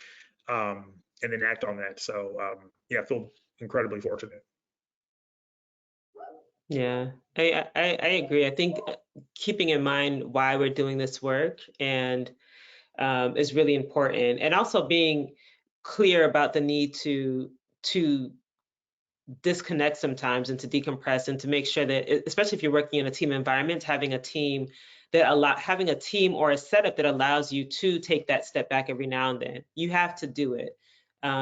[SPEAKER 4] and then act on that. So, yeah, I feel incredibly fortunate.
[SPEAKER 3] Yeah, I agree. I think keeping in mind why we're doing this work and is really important, and also being clear about the need to disconnect sometimes and to decompress and to make sure that, especially if you're working in a team environment, having a team or a setup that allows you to take that step back every now and then. You have to do it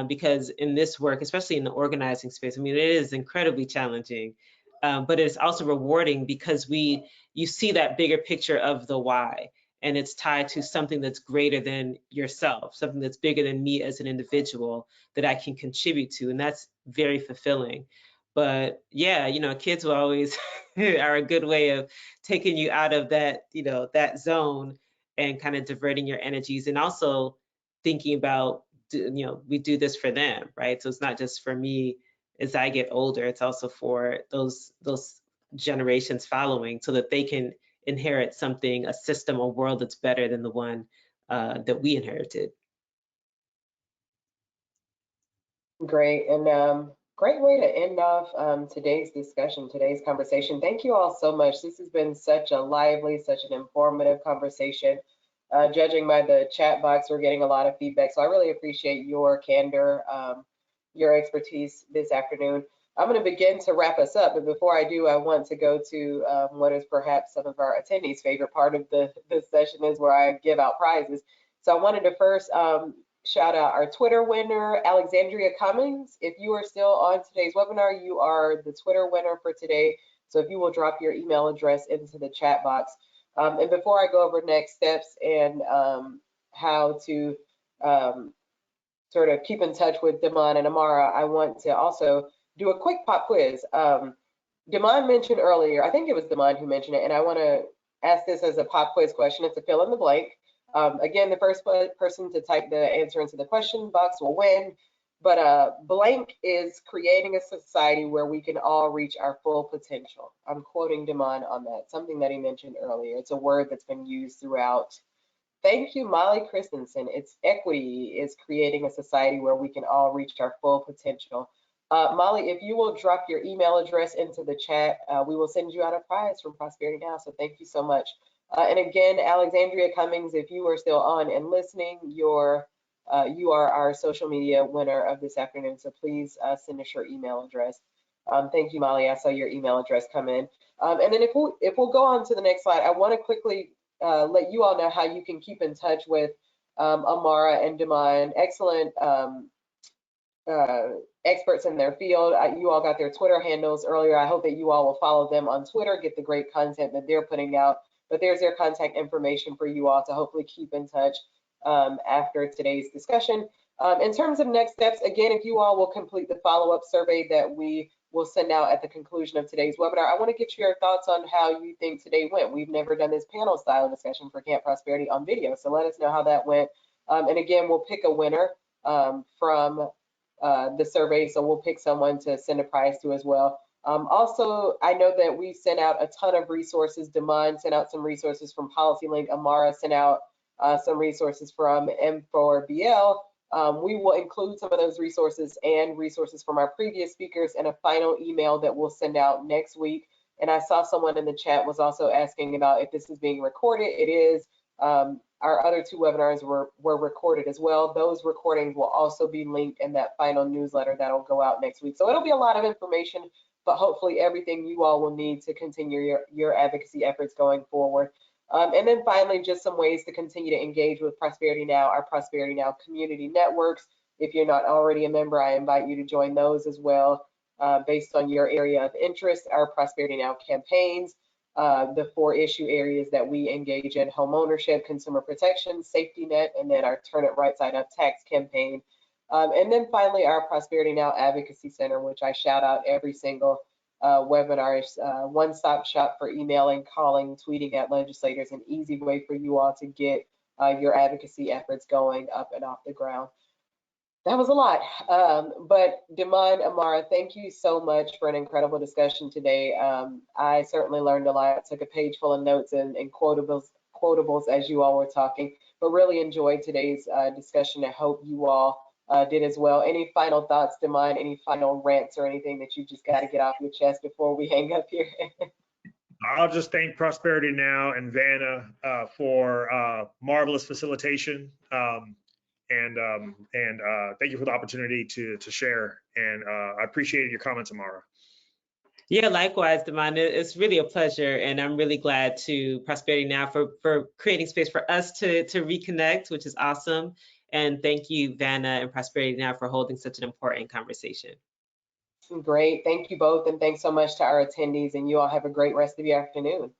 [SPEAKER 3] because in this work, especially in the organizing space, I mean, it is incredibly challenging. But it's also rewarding because you see that bigger picture of the why, and it's tied to something that's greater than yourself, something that's bigger than me as an individual that I can contribute to, and that's very fulfilling. But yeah, kids will always are a good way of taking you out of that, that zone and kind of diverting your energies, and also thinking about, we do this for them, right? So it's not just for me as I get older, it's also for those generations following, so that they can inherit something, a system, a world that's better than the one that we inherited.
[SPEAKER 2] Great. And Great way to end off today's discussion, today's conversation. Thank you all so much. This has been such a lively, such an informative conversation. Judging by the chat box, we're getting a lot of feedback. So I really appreciate your candor, your expertise this afternoon. I'm going to begin to wrap us up, but before I do, I want to go to what is perhaps some of our attendees' favorite part of the session is where I give out prizes. So I wanted to first shout out our Twitter winner, Alexandria Cummings. If you are still on today's webinar, you are the Twitter winner for today. So if you will drop your email address into the chat box. And before I go over next steps and how to sort of keep in touch with Damon and Amara, I want to also do a quick pop quiz. Damon mentioned earlier, I think it was Damon who mentioned it, and I want to ask this as a pop quiz question. It's a fill in the blank. Again, the first person to type the answer into the question box will win. But blank is creating a society where we can all reach our full potential. I'm quoting Damon on that, something that he mentioned earlier. It's a word that's been used throughout. Thank you, Molly Christensen. It's equity is creating a society where we can all reach our full potential. Molly, if you will drop your email address into the chat, we will send you out a prize from Prosperity Now. So thank you so much. And again, Alexandria Cummings, if you are still on and listening, you are our social media winner of this afternoon. So please send us your email address. Thank you, Molly. I saw your email address come in. And then if we'll go on to the next slide, I want to quickly let you all know how you can keep in touch with Amara and Damon, excellent experts in their field. You all got their Twitter handles earlier. I hope that you all will follow them on Twitter, get the great content that they're putting out. But there's their contact information for you all to hopefully keep in touch after today's discussion. In terms of next steps, again, if you all will complete the follow-up survey that we will send out at the conclusion of today's webinar, I want to get your thoughts on how you think today went. We've never done this panel style discussion for Camp Prosperity on video, so let us know how that went. And again, we'll pick a winner from the survey, so we'll pick someone to send a prize to as well. Also, I know that we sent out a ton of resources. Damon sent out some resources from PolicyLink. Amara sent out some resources from M4BL. We will include some of those resources and resources from our previous speakers in a final email that we'll send out next week. And I saw someone in the chat was also asking about if this is being recorded. It is. Our other two webinars were recorded as well. Those recordings will also be linked in that final newsletter that'll go out next week. So it'll be a lot of information, but hopefully everything you all will need to continue your advocacy efforts going forward. And then finally, just some ways to continue to engage with Prosperity Now, our Prosperity Now community networks. If you're not already a member, I invite you to join those as well, based on your area of interest. Our Prosperity Now campaigns, the 4 issue areas that we engage in: home ownership, consumer protection, safety net, and then our Turn It Right Side Up tax campaign. And then finally, our Prosperity Now Advocacy Center, which I shout out every single webinar. Is one-stop shop for emailing, calling, tweeting at legislators, an easy way for you all to get your advocacy efforts going up and off the ground. That was a lot, but Damon, Amara, thank you so much for an incredible discussion today. I certainly learned a lot, took a page full of notes and quotables as you all were talking, but really enjoyed today's discussion. I hope you all did as well. Any final thoughts, Damon? Any final rants or anything that you just got to get off your chest before we hang up here?
[SPEAKER 4] I'll just thank Prosperity Now and Vanna for marvelous facilitation. And thank you for the opportunity to share. And I appreciated your comments, Amara.
[SPEAKER 3] Yeah, likewise, Damon. It's really a pleasure, and I'm really glad to Prosperity Now for creating space for us to reconnect, which is awesome. And thank you, Vanna and Prosperity Now, for holding such an important conversation.
[SPEAKER 2] Great. Thank you both, and thanks so much to our attendees, and you all have a great rest of your afternoon.